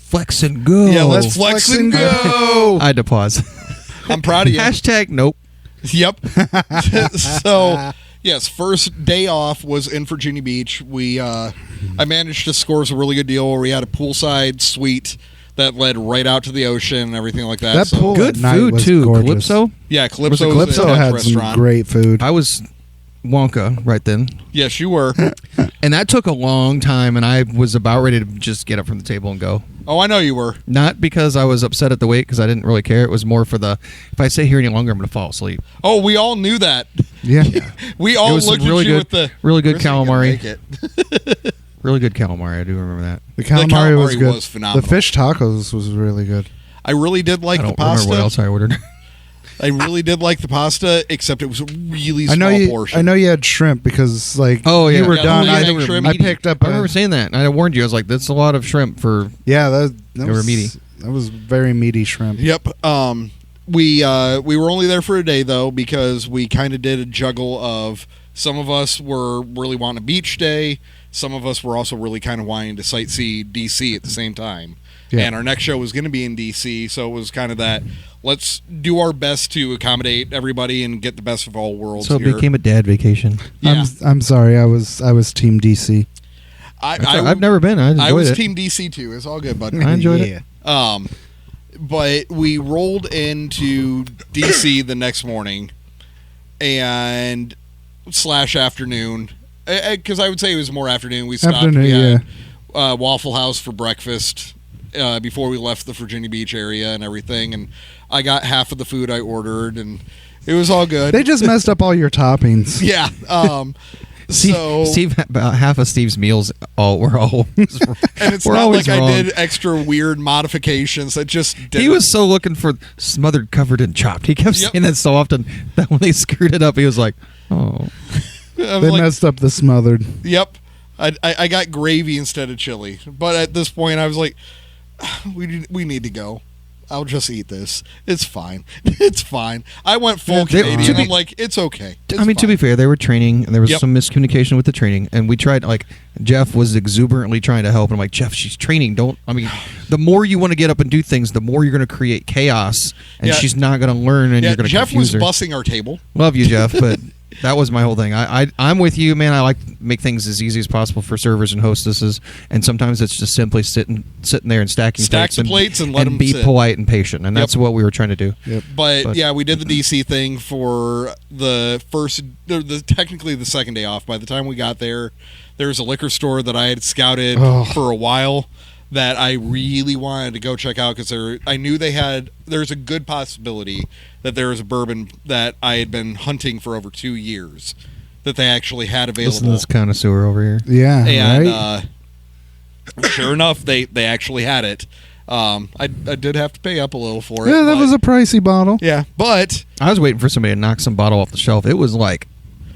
flex and go. Yeah, let's flex and go. I had to pause. I'm proud of you. Hashtag nope. Yep. So, yes, first day off was in Virginia Beach. I managed to score a really good deal where we had a poolside suite that led right out to the ocean and everything like that. That pool good at night food was too. gorgeous. Calypso? Yeah, Calypso had restaurant. some great food. I was Wonka right then. Yes, you were. And that took a long time, and I was about ready to just get up from the table and go. Oh, I know you were. Not because I was upset at the wait, because I didn't really care. It was more for if I stay here any longer, I'm going to fall asleep. Oh, we all knew that. Yeah. We all looked at you with the... Really good calamari. Make it. Really good calamari. I do remember that. The calamari was good. Was phenomenal. The fish tacos was really good. I really did like the pasta. I don't remember what else I ordered. I really did like the pasta, except it was a really small portion. I know you had shrimp because, like, you were done. I picked up. I remember saying that, and I warned you. I was like, "That's a lot of shrimp for." Yeah, that they were meaty. That was very meaty shrimp. Yep. We were only there for a day though because we kind of did a juggle of some of us were really wanting a beach day, some of us were also really kind of wanting to sightsee DC at the same time. Yeah. And our next show was going to be in DC, so it was kind of that. Let's do our best to accommodate everybody and get the best of all worlds. So it became a dad vacation. Yeah. I'm sorry. I was Team DC. I've never been. I was it. Team DC too. It's all good, buddy. I enjoyed it. But we rolled into DC the next morning and /afternoon because I would say it was more afternoon. We stopped. We had Waffle House for breakfast. Before we left the Virginia Beach area and everything, and I got half of the food I ordered, and it was all good. They just messed up all your toppings. Yeah. Steve, about half of Steve's meals were all and it's not like wrong. I did extra weird modifications. That just didn't. He was so looking for smothered, covered, and chopped. He kept saying that so often that when they screwed it up, he was like, "Oh." They messed up the smothered. Yep. I got gravy instead of chili, but at this point, I was like, we need to go. I'll just eat this. It's fine. It's fine. I went full Canadian. I'm like, it's okay. It's fine. To be fair, they were training, and there was some miscommunication with the training, and we tried, like, Jeff was exuberantly trying to help, and I'm like, Jeff, she's training. The more you want to get up and do things, the more you're going to create chaos, and she's not going to learn, and you're going to confuse her. Jeff was bussing our table. Love you, Jeff, but... That was my whole thing. I'm with you, man. I like to make things as easy as possible for servers and hostesses, and sometimes it's just simply sitting there and stacking plates and let them be sit. polite and patient, and that's what we were trying to do. Yep. But yeah, we did the DC thing for technically the second day off. By the time we got there was a liquor store that I had scouted for a while that I really wanted to go check out because I knew there's a good possibility that there was a bourbon that I had been hunting for over 2 years that they actually had available. Listen to this connoisseur over here. Yeah, and right? Sure enough, they actually had it. I did have to pay up a little for it. Yeah, that was a pricey bottle. Yeah, but I was waiting for somebody to knock some bottle off the shelf. It was like,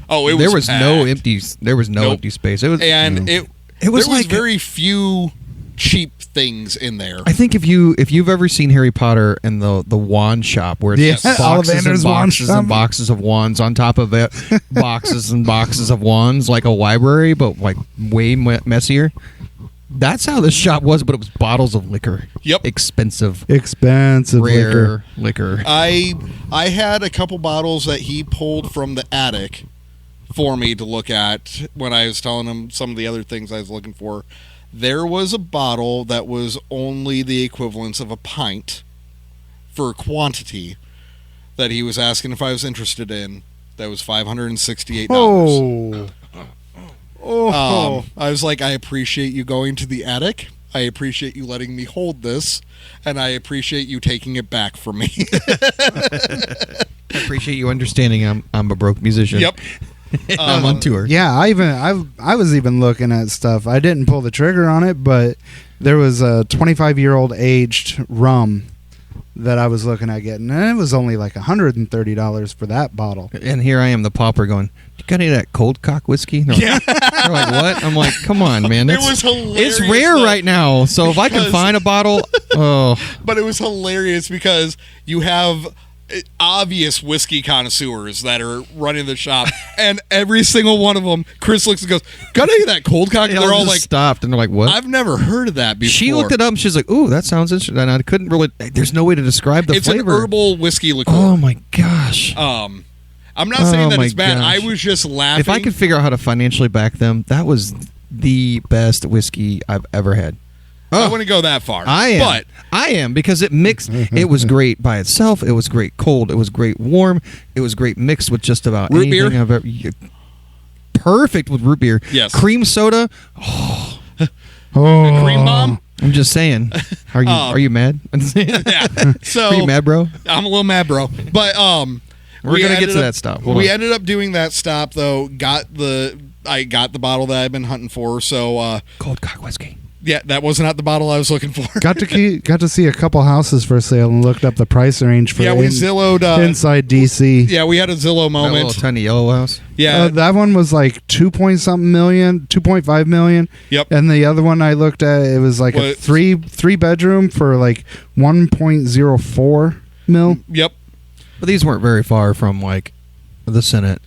there was packed. no empty space. It was, and it was there was like very few cheap things in there. I think if you've ever seen Harry Potter and the wand shop where it's just boxes and boxes and boxes of wands on top of it, boxes and boxes of wands, like a library, but like way messier. That's how this shop was, but it was bottles of liquor. Yep. Expensive rare liquor. I had a couple bottles that he pulled from the attic for me to look at when I was telling him some of the other things I was looking for. There was a bottle that was only the equivalence of a pint for quantity that he was asking if I was interested in. That was $568. I was like, I appreciate you going to the attic. I appreciate you letting me hold this, and I appreciate you taking it back from me. I appreciate you understanding I'm a broke musician. Yep. I'm on tour. Yeah, I was even looking at stuff. I didn't pull the trigger on it, but there was a 25-year-old aged rum that I was looking at getting, and it was only like $130 for that bottle. And here I am, the pauper, going, "You got any of that cold cock whiskey?" They're like, they're like, "What?" I'm like, "Come on, man! It was hilarious. It's rare right now, so if I can find a bottle, But it was hilarious because you have obvious whiskey connoisseurs that are running the shop, and every single one of them, Chris looks and goes, "Got any of that cold cock?" And they're all like, stopped, and they're like, "What?" I've never heard of that before. She looked it up, and she's like, "Ooh, that sounds interesting." And I couldn't really. There's no way to describe the flavor. It's an herbal whiskey liqueur. Oh my gosh. I'm not saying that it's bad. Gosh. I was just laughing. If I could figure out how to financially back them, that was the best whiskey I've ever had. I wouldn't go that far. I am because it mixed. It was great by itself. It was great cold. It was great warm. It was great mixed with just about root anything beer? I've ever. Perfect with root beer. Yes. Cream soda. Cream bomb. I'm just saying. Are you mad? Yeah. So Are you mad, bro? I'm a little mad, bro. But we're gonna get to that stop. Hold on. Ended up doing that stop though. I got the bottle that I've been hunting for. So cold cock whiskey. Yeah, that was not the bottle I was looking for. Got to see a couple houses for sale and looked up the price range for we Zillowed inside DC. Yeah, we had a Zillow That moment. little tiny yellow house. Yeah, that one was like 2.something million, 2.5 million. Yep. And the other one I looked at, it was like a three bedroom for like 1.04 mil. Yep. But these weren't very far from like the Senate.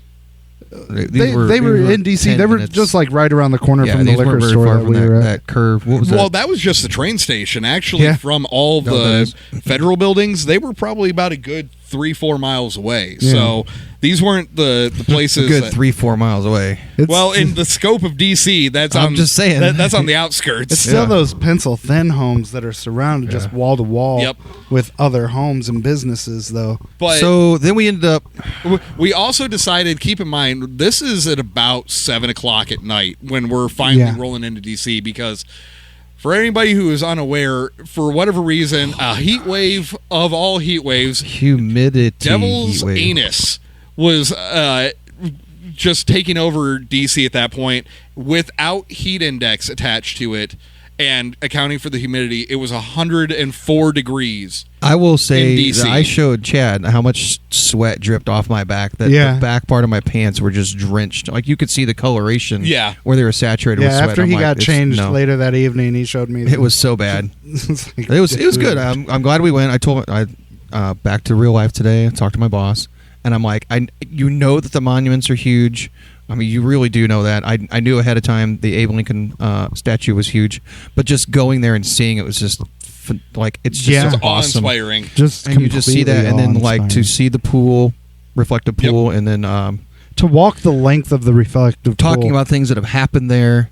They were in DC. They were just like right around the corner from the liquor store that we were at. That curve. What was Well, that? that was just the train station. Actually, from all the federal buildings, they were probably about a good 3-4 miles away. Yeah. So these weren't the places. A good 3-4 miles away. Well, in the scope of DC, that's I'm just saying. that's on the outskirts. It's still those pencil thin homes that are surrounded just wall to wall with other homes and businesses, though. But so then we ended up. We also decided. Keep in mind, this is at about 7:00 at night when we're finally rolling into DC because. For anybody who is unaware, for whatever reason, a heat wave of all heat waves, humidity, Devil's Anus was just taking over DC at that point without heat index attached to it and accounting for the humidity. It was 104 degrees. I will say in DC. that I showed Chad how much sweat dripped off my back. That the back part of my pants were just drenched. Like you could see the coloration. Where they were saturated with sweat. After he got changed later that evening, he showed me. It was so bad. It was good. I'm glad we went. I back to real life today. I talked to my boss, and I'm like, you know that the monuments are huge. I mean, you really do know that. I knew ahead of time the Abe Lincoln statue was huge, but just going there and seeing it was just like it's just awesome, awe-inspiring. And you just see that, and then like to see the pool, reflective pool, and then to walk the length of the reflective pool. Talking about things that have happened there,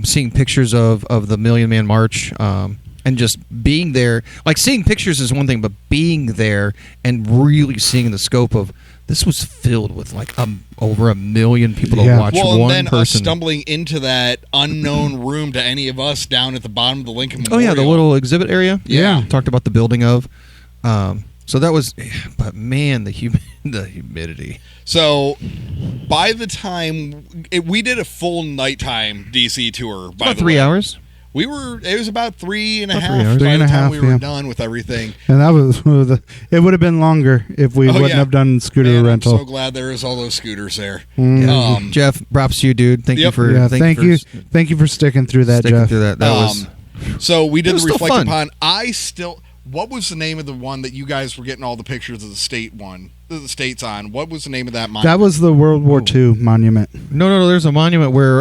seeing pictures of the Million Man March, and just being there. Like seeing pictures is one thing, but being there and really seeing the scope of this was filled with like over 1 million people to Yeah. watch Well, one and then us person. stumbling into that unknown room to any of us down at the bottom of the Lincoln Oh Memorial. yeah, the little exhibit area. Yeah. Talked about the building of. So that was, but man, the humidity. So by the time we did a full nighttime DC tour, by About the 3 way. hours. It was about 3 and a About 3 half hours. by 3 and the a time half, we were yeah. done with everything. And that was it would have been longer if we wouldn't yeah. have done scooter Man, rental. I'm so glad there is all those scooters there. Mm. Jeff, props to you, dude. Thank you Yep. for Yeah, thank you for sticking through that, sticking Jeff. through that. That was. So we did It was the still reflect fun. upon. What was the name of the one that you guys were getting all the pictures of the states on? What was the name of that monument? That was the World War II monument. No. There's a monument where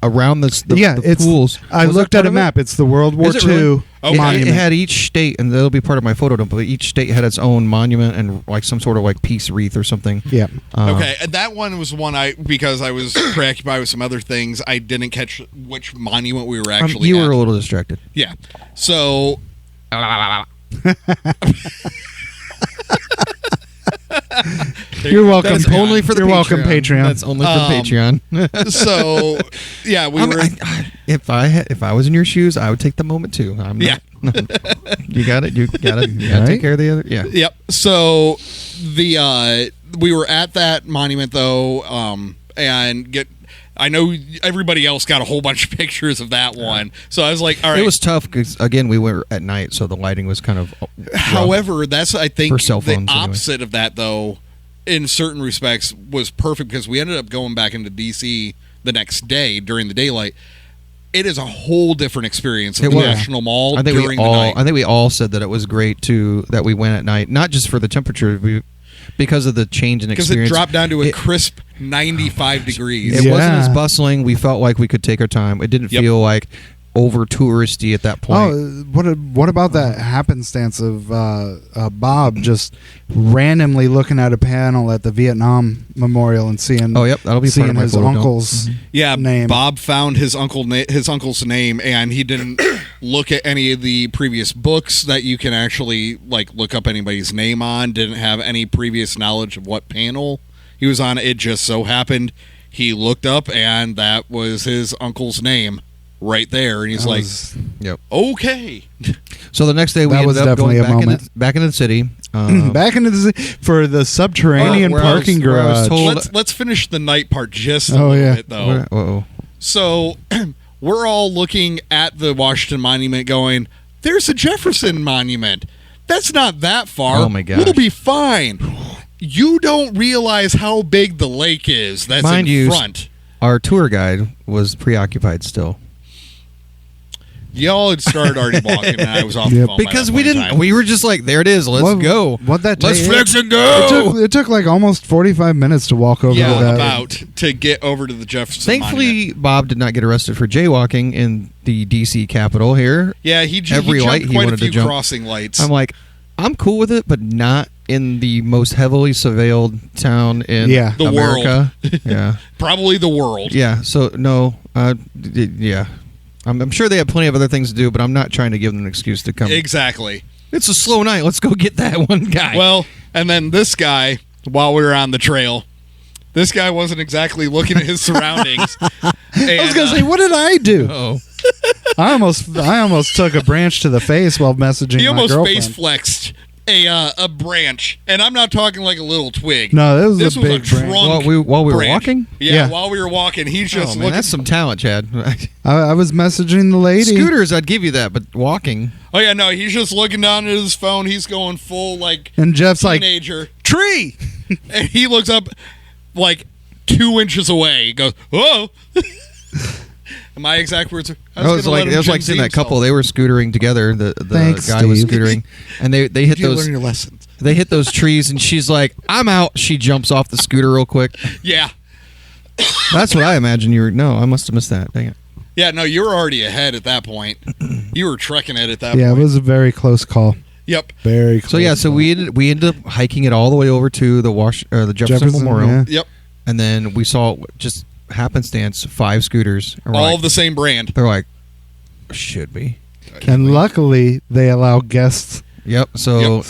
around the it's pools. I Was that looked part at a of it? map. It's the World War Is it II really? Okay. monument. It had each state, and that'll be part of my photo dump. But each state had its own monument and like some sort of like peace wreath or something. Yeah. Okay, and that one was one because I was preoccupied with some other things. I didn't catch which monument we were actually you at. were a little distracted. Yeah. So You're welcome. That's only for the You're welcome, Patreon. That's only for Patreon. so yeah, we were If I was in your shoes, I would take the moment too. I'm not, you got it. You got to Right? take care of the other. Yeah. Yep. So we were at that monument though, and I know everybody else got a whole bunch of pictures of that one. So I was like, all right. It was tough because again we were at night, so the lighting was kind of. rough. However, that's I think For cell the phones, anyway. opposite of that though, in certain respects, was perfect because we ended up going back into DC the next day during the daylight. It is a whole different experience at It the was. National Mall I think during the night. I think we all said that it was great that we went at night, not just for the temperature, because of the change in Because experience. it dropped down to a crisp 95 degrees. It wasn't Yeah. as bustling. We felt like we could take our time. It didn't Yep. feel like over touristy at that point. Oh, what about that happenstance of Bob just randomly looking at a panel at the Vietnam Memorial and seeing? Oh, yep, that'll be part seeing of my his photo dump. uncle's Yeah, name. Bob found his uncle's name, and he didn't look at any of the previous books that you can actually like look up anybody's name on. Didn't have any previous knowledge of what panel he was on. It just so happened he looked up, and that was his uncle's name right there, and he's That like, was- Yep. "Okay." So the next day we That ended was up going definitely a moment. back into the city. back into the for the subterranean Where I was- parking where I was garage. told- Let's finish the night part just a Oh, little yeah. bit though. Uh-oh. So we're all looking at the Washington Monument going, there's a Jefferson Monument. That's not that far. Oh, my gosh. We'll be fine. You don't realize how big the lake is that's Mind in you, front. Our tour guide was preoccupied still. Y'all had started already walking, and I was off the Yep. phone by Because that we point in didn't. time. We were just like, there it is. Let's go. What that Let's take? flex and It go. took like almost 45 minutes to walk over to yeah, that. about to get over to the Jefferson Monument. Thankfully, Bob did not get arrested for jaywalking in the DC Capitol here. Yeah, he every jumped light he quite a wanted to few jump. crossing lights. I'm like, I'm cool with it, but not in the most heavily surveilled town in Yeah. The America. Yeah. Probably the world. Yeah. So, no. Yeah. I'm sure they have plenty of other things to do, but I'm not trying to give them an excuse to come. Exactly. It's a slow night. Let's go get that one guy. Well, and then this guy, while we were on the trail, this guy wasn't exactly looking at his surroundings. I was gonna say, what did I do? oh. I almost took a branch to the face while messaging he my almost girlfriend. face flexed a branch, and I'm not talking like a little twig. No, this this was a was big a branch. trunk. While we were branch. walking? Yeah, Yeah. while we were walking, he's just Oh, man, looking. that's some talent, Chad. I was messaging the lady. Scooters, I'd give you that, but walking. Oh yeah, no, he's just looking down at his phone. He's going full like And Jeff's like, teenager, tree! and he looks up like 2 inches away. He goes, "Whoa!" And my exact words are, It was like seeing that couple. They were scootering together. The Thanks, guy was Steve. scootering, and they hit You those. learn your lessons. They hit those trees, and she's like, "I'm out." She jumps off the scooter real quick. Yeah. That's what I imagine you were. No, I must have missed that. Dang it. Yeah, no, you were already ahead at that point. You were trekking it at that Yeah, it point. was a very close call. Yep. Very close. So yeah, so call. we ended up hiking it all the way over to the Jefferson Memorial, yeah. Yep. and then we saw just happenstance 5 scooters. And we're All like- of the same brand. They're like, should be. And luckily, they allow guests. Yep. So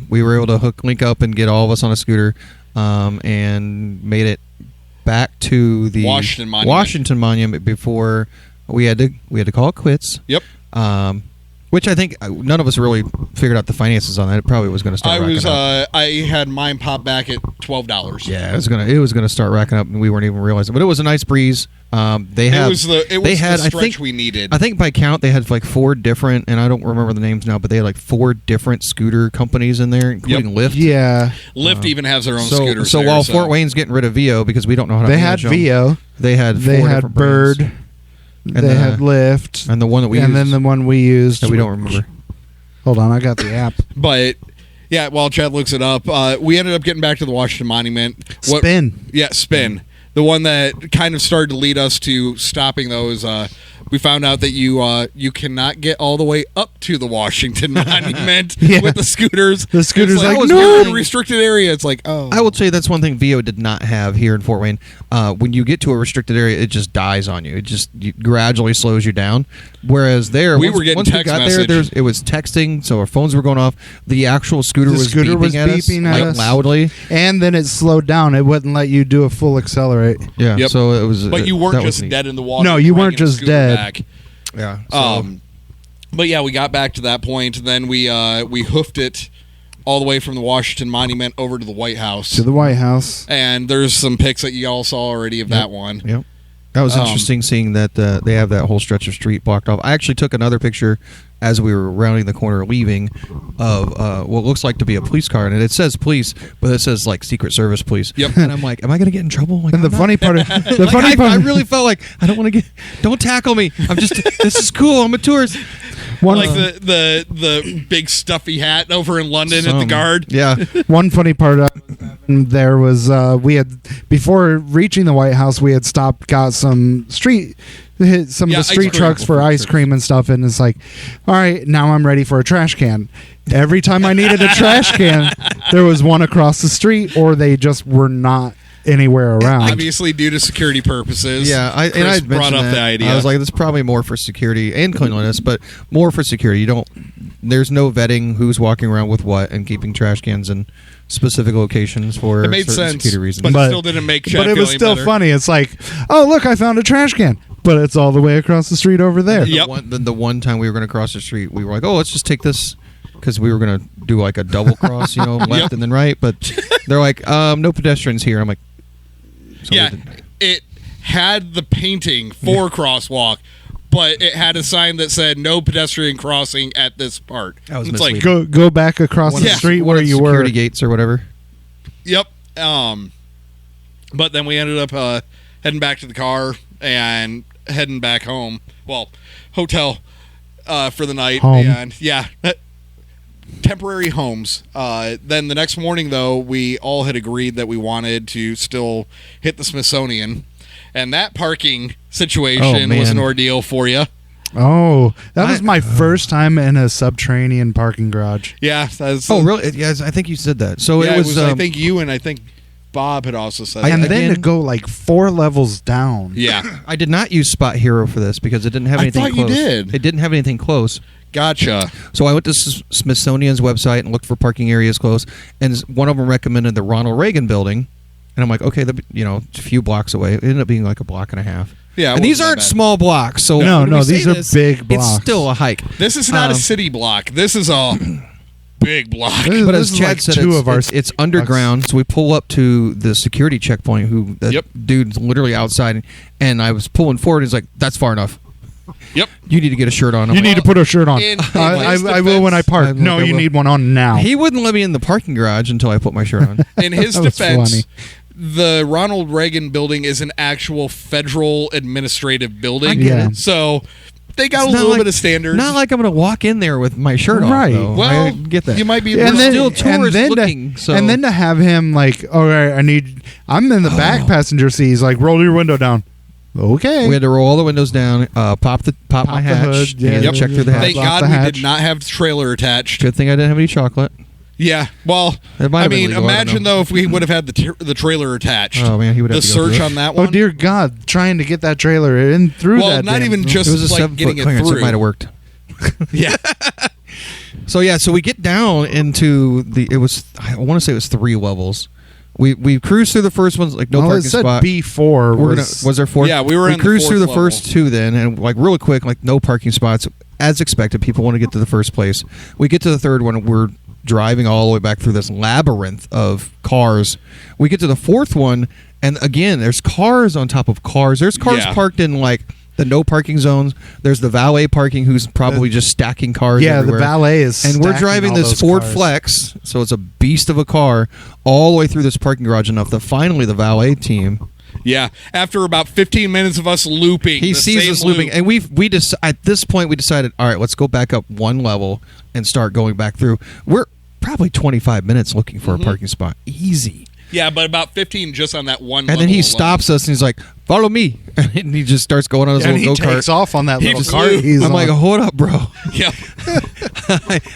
we were able to link up and get all of us on a scooter. and made it back to the Washington Monument before we had to call it quits. Yep. Which I think none of us really figured out the finances on that. It probably was going to start. I had mine pop back at $12. Yeah, it was gonna start racking up, and we weren't even realizing. But it was a nice breeze. It was the stretch we needed. I think by count they had like 4 different, and I don't remember the names now, but they had like 4 different scooter companies in there, including Lyft. Yeah, Lyft even has their own scooters. So while Fort Wayne's getting rid of VO because we don't know how to manage them, they had Bird. Brands. They had Lyft, and the one that we and then the one we used that we don't remember. Hold on, I got the app. But yeah, while Chad looks it up, we ended up getting back to the Washington Monument. Spin. Spin. The one that kind of started to lead us to stopping those. We found out that you cannot get all the way up to the Washington Monument with the scooters. The scooters like no, you're in a restricted area. It's like, oh. I will say that's one thing VO did not have here in Fort Wayne. When you get to a restricted area, it just dies on you. It just gradually slows you down. Whereas there, we were getting text message. It was texting, so our phones were going off. The actual scooter was beeping at us loudly, and then it slowed down. It wouldn't let you do a full accelerate. Yeah, so it was. But you weren't just dead in the water. No, you weren't just dead. Back. Yeah. So. But yeah, we got back to that point, and then we hoofed it all the way from the Washington Monument over to the White House. To the White House. And there's some pics that you all saw already of that one. Yep. That was interesting seeing that they have that whole stretch of street blocked off. I actually took another picture as we were rounding the corner leaving of what looks like to be a police car, and it says police, but it says like Secret Service police. Yep. And I'm like, am I going to get in trouble? Like, and the funny part, I really felt like I don't want to don't tackle me. I'm just this is cool. I'm a tourist. The big stuffy hat over in London at the Guard. Yeah. One funny part there was we had before reaching the White House, we had stopped, got some of the street trucks for ice cream and stuff, and it's like, all right, now I'm ready for a trash can. Every time I needed a trash can, there was one across the street, or they just were not anywhere around. Obviously, due to security purposes. Yeah, I brought up the idea. I was like, "This is probably more for security and cleanliness, but more for security. There's no vetting who's walking around with what and keeping trash cans in specific locations for security reasons." But it still didn't make Chad But it was still funny. It's like, oh look, I found a trash can, but it's all the way across the street over there. The one time we were going to cross the street, we were like, "Oh, let's just take this." Because we were going to do like a double cross, left and then right. But they're like, no pedestrians here. I'm like, so it had the painting for crosswalk, but it had a sign that said no pedestrian crossing at this part. It's like go back across the street where you were. Security gates or whatever. Yep. But then we ended up heading back to the car and heading back home. Well, hotel for the night. Home. And temporary homes. Then the next morning, though, we all had agreed that we wanted to still hit the Smithsonian, and that parking situation was an ordeal for you. Oh, that was my first time in a subterranean parking garage. Yeah. Really? Yes, I think you said that. So it was I think you and I think Bob had also said that. And then to go like 4 levels down. Yeah. I did not use Spot Hero for this because it didn't have anything close. I thought you did. It didn't have anything close. Gotcha. So I went to Smithsonian's website and looked for parking areas close, and one of them recommended the Ronald Reagan building, and I'm like, okay, a few blocks away. It ended up being like a block and a half. Yeah, and these aren't small blocks. So no, these are big blocks. It's still a hike. This is not a city block. This is a big block. But as Chad said, it's underground. So we pull up to the security checkpoint. Dude's literally outside, and I was pulling forward. He's like, "That's far enough." Yep. You need to get a shirt on. You need to put a shirt on. I will when I park. No, you need one on now. He wouldn't let me in the parking garage until I put my shirt on. In his defense, the Ronald Reagan building is an actual federal administrative building. I get it. So they got a little bit of standards. Not like I'm going to walk in there with my shirt on. Right. Though. Well, I get that. You might be still tourist looking. And then to have him like, all right, I'm in the back passenger seat. He's like, roll your window down. Okay. We had to roll all the windows down, pop my hatch, check through the hatch. Thank God we did not have the trailer attached. Good thing I didn't have any chocolate. Yeah. Well, imagine though if we would have had the trailer attached. Oh man, he would have the to go search on that one. Oh dear God, trying to get that trailer in through that. Well, not even just it was a like getting it clearance. through. It might have worked. Yeah. So we get down into I want to say it was 3 levels. We cruised through the first ones, like no Well, it parking said spot. B4 Was there fourth? Yeah, we were in the cruised fourth through the level. first two then, and like really quick, like no parking spots. As expected, people want to get to the first place. We get to the third one, and we're driving all the way back through this labyrinth of cars. We get to the fourth one, and again, there's cars on top of cars. There's cars Yeah. parked in like the no parking zones. There's the valet parking, who's probably just stacking cars. Yeah, everywhere. the valet is And we're stacking driving all this those Ford cars. Flex, so it's a beast of a car, all the way through this parking garage enough that finally the valet team, Yeah, after about 15 minutes of us looping, he the sees same us looping, loop. and at this point we decided, all right, let's go back up one level and start going back through. We're probably 25 minutes looking for a parking spot, easy. Yeah, but about 15 just on that one. And then level he alone. stops us and he's like, "Follow me," and he just starts going on his And he little go takes kart. off on that He little flew. cart. He's I'm on. like, "Hold up, bro." Yeah,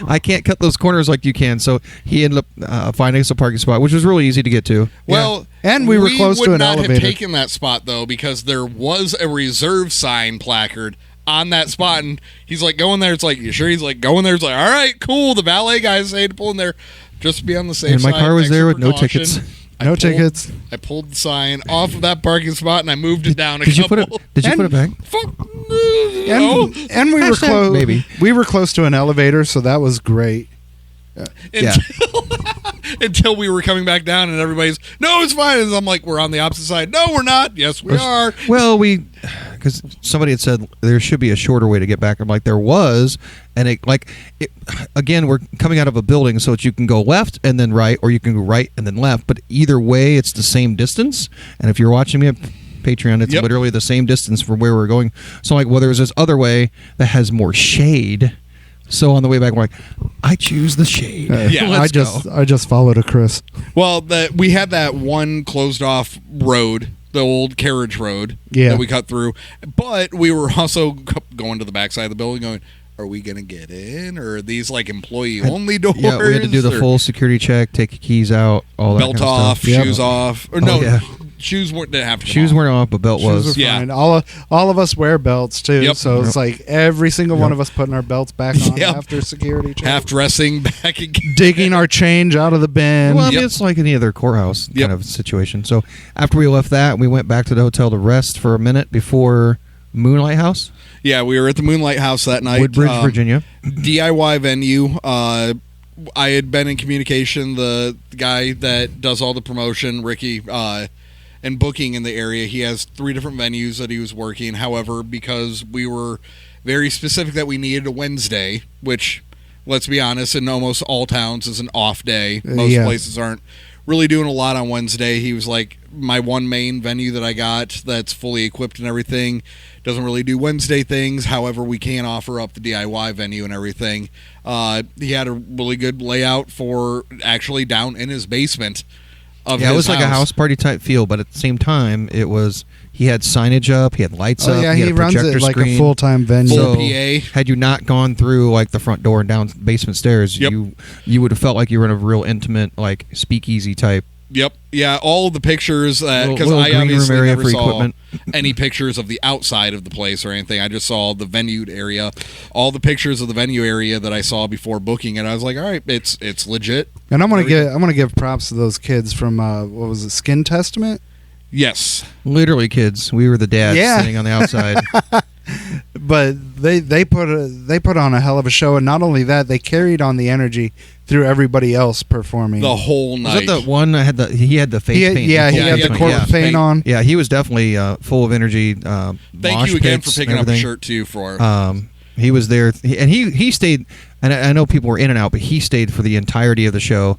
I can't cut those corners like you can. So he ended up finding us a parking spot, which was really easy to get to. well, And we were close would to an not elevator. have taken that spot though because there was a reserve sign placard on that spot, and he's like, "Go in there." It's like, "You sure?" He's like, "Go in there." It's like, "All right, cool." The valet guys say to pull in there, just to be on the safe And my side. car was extra there with no precaution. tickets. No tickets. I pulled the sign off of that parking spot and I moved it down a Did you couple. put it? Did you And- put it back? Fuck no. And we were Hashtag close. maybe. We were close to an elevator, so that was great. Yeah. Until we were coming back down and everybody's, "No, it's fine." And I'm like, "We're on the opposite side." "No, we're not." "Yes, we are." Well, because somebody had said there should be a shorter way to get back. I'm like, there was, and again, we're coming out of a building, so you can go left and then right, or you can go right and then left. But either way, it's the same distance. And if you're watching me at Patreon, it's Yep. literally the same distance from where we're going. So I'm like, well, there's this other way that has more shade. So on the way back, we're like, I choose the shade. Yeah, Let's I just followed a Chris. Well, we had that one closed off road, the old carriage road that we cut through, but we were also going to the backside of the building going, "Are we going to get in, or are these like employee only doors?" Yeah, we had to do the or full security check, take your keys out, all that belt kind of off, stuff. Yep. shoes off, or Oh, no, yeah. shoes didn't have to. Shoes come off. weren't off, but belt Shoes was. were Yeah. fine. All of us wear belts too, Yep. so it's Yep. like every single one Yep. of us putting our belts back on Yep. after security check, half dressing back again. digging our change out of the bin. Well, I mean, Yep. it's like any other courthouse Yep. kind of situation. So after we left that, we went back to the hotel to rest for a minute before Moonlight House, Yeah, we were at the Moonlight House that night. Woodbridge, Virginia. DIY venue. I had been in communication. The guy that does all the promotion, Ricky, and booking in the area, he has 3 different venues that he was working. However, because we were very specific that we needed a Wednesday, which, let's be honest, in almost all towns is an off day. Most Yeah. places aren't really doing a lot on Wednesday. He was like, my one main venue that I got that's fully equipped and everything doesn't really do Wednesday things. However, we can offer up the DIY venue and everything. He had a really good layout for actually down in his basement of Yeah, his it was like a house party type feel, but at the same time, he had signage up, he had lights Oh up, yeah, he had he a runs projector it like screen. a full-time venue. Full So, PA. had you not gone through like the front door and down basement stairs, Yep. you would have felt like you were in a real intimate, like speakeasy type. Yep. Yeah, all of the pictures, because Little I green room obviously area never for saw equipment. any pictures of the outside of the place or anything. I just saw the venue area. All the pictures of the venue area that I saw before booking it, I was like, all right, it's legit. And I'm gonna give props to those kids from what was it, Skin Testament? Yes. Literally, kids, we were the dads Yeah. sitting on the outside. But they put on a hell of a show, and not only that, they carried on the energy through everybody else performing. The whole Was night. that the one that had he had the face paint? he had Yeah, the yeah, corpse yeah. paint on. Yeah, he was definitely full of energy. Thank mosh you again for pits picking and up a everything. shirt, too, for He was there, and he stayed. And I know people were in and out, but he stayed for the entirety of the show.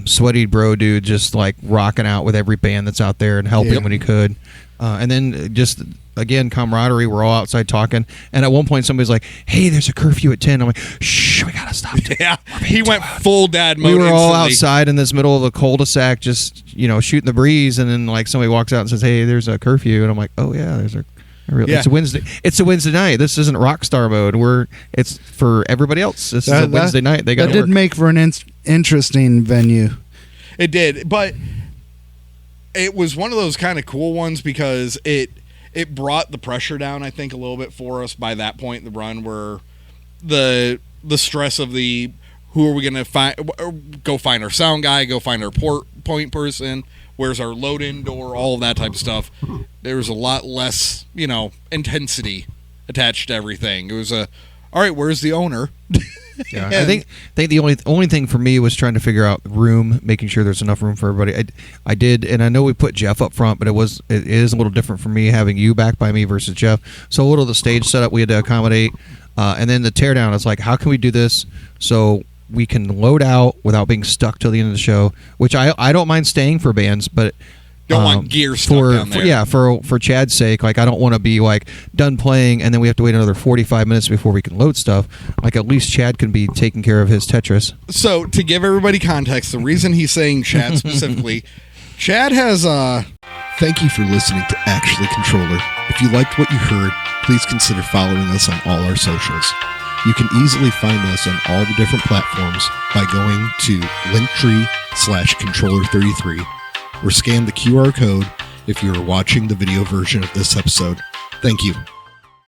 Sweaty bro dude, just like rocking out with every band that's out there and helping Yeah. when he could. And then just again camaraderie. We're all outside talking, and at one point somebody's like, "Hey, there's a curfew at 10." I'm like, "Shh, we gotta stop." Yeah, he went full dad mode. We were all instantly. outside in this middle of a cul-de-sac, just shooting the breeze, and then like somebody walks out and says, "Hey, there's a curfew," and I'm like, "Oh yeah, there's a." Yeah. It's a Wednesday. It's a Wednesday night. This isn't rock star mode. It's for everybody else. This is a Wednesday night. They got that to did make for an interesting venue. It did, but it was one of those kind of cool ones because it brought the pressure down, I think, a little bit for us by that point in the run, where the stress of the who are we going to find? Go find our sound guy. Go find our point person. Where's our load-in door? All of that type of stuff. There was a lot less, intensity attached to everything. It was all right, where's the owner? Yeah, I think the only thing for me was trying to figure out room, making sure there's enough room for everybody. I did, and I know we put Jeff up front, but it is a little different for me having you back by me versus Jeff. So a little of the stage setup we had to accommodate, and then the teardown. It's like, how can we do this so we can load out without being stuck till the end of the show? Which I don't mind staying for bands, but don't want gear stuck down there. For Chad's sake, like I don't want to be like done playing and then we have to wait another 45 minutes before we can load stuff. Like at least Chad can be taking care of his Tetris. So to give everybody context, the reason he's saying Chad specifically, Chad has Thank you for listening to Actually Controller. If you liked what you heard, please consider following us on all our socials. You can easily find us on all the different platforms by going to linktree/controller33 or scan the QR code if you are watching the video version of this episode. Thank you.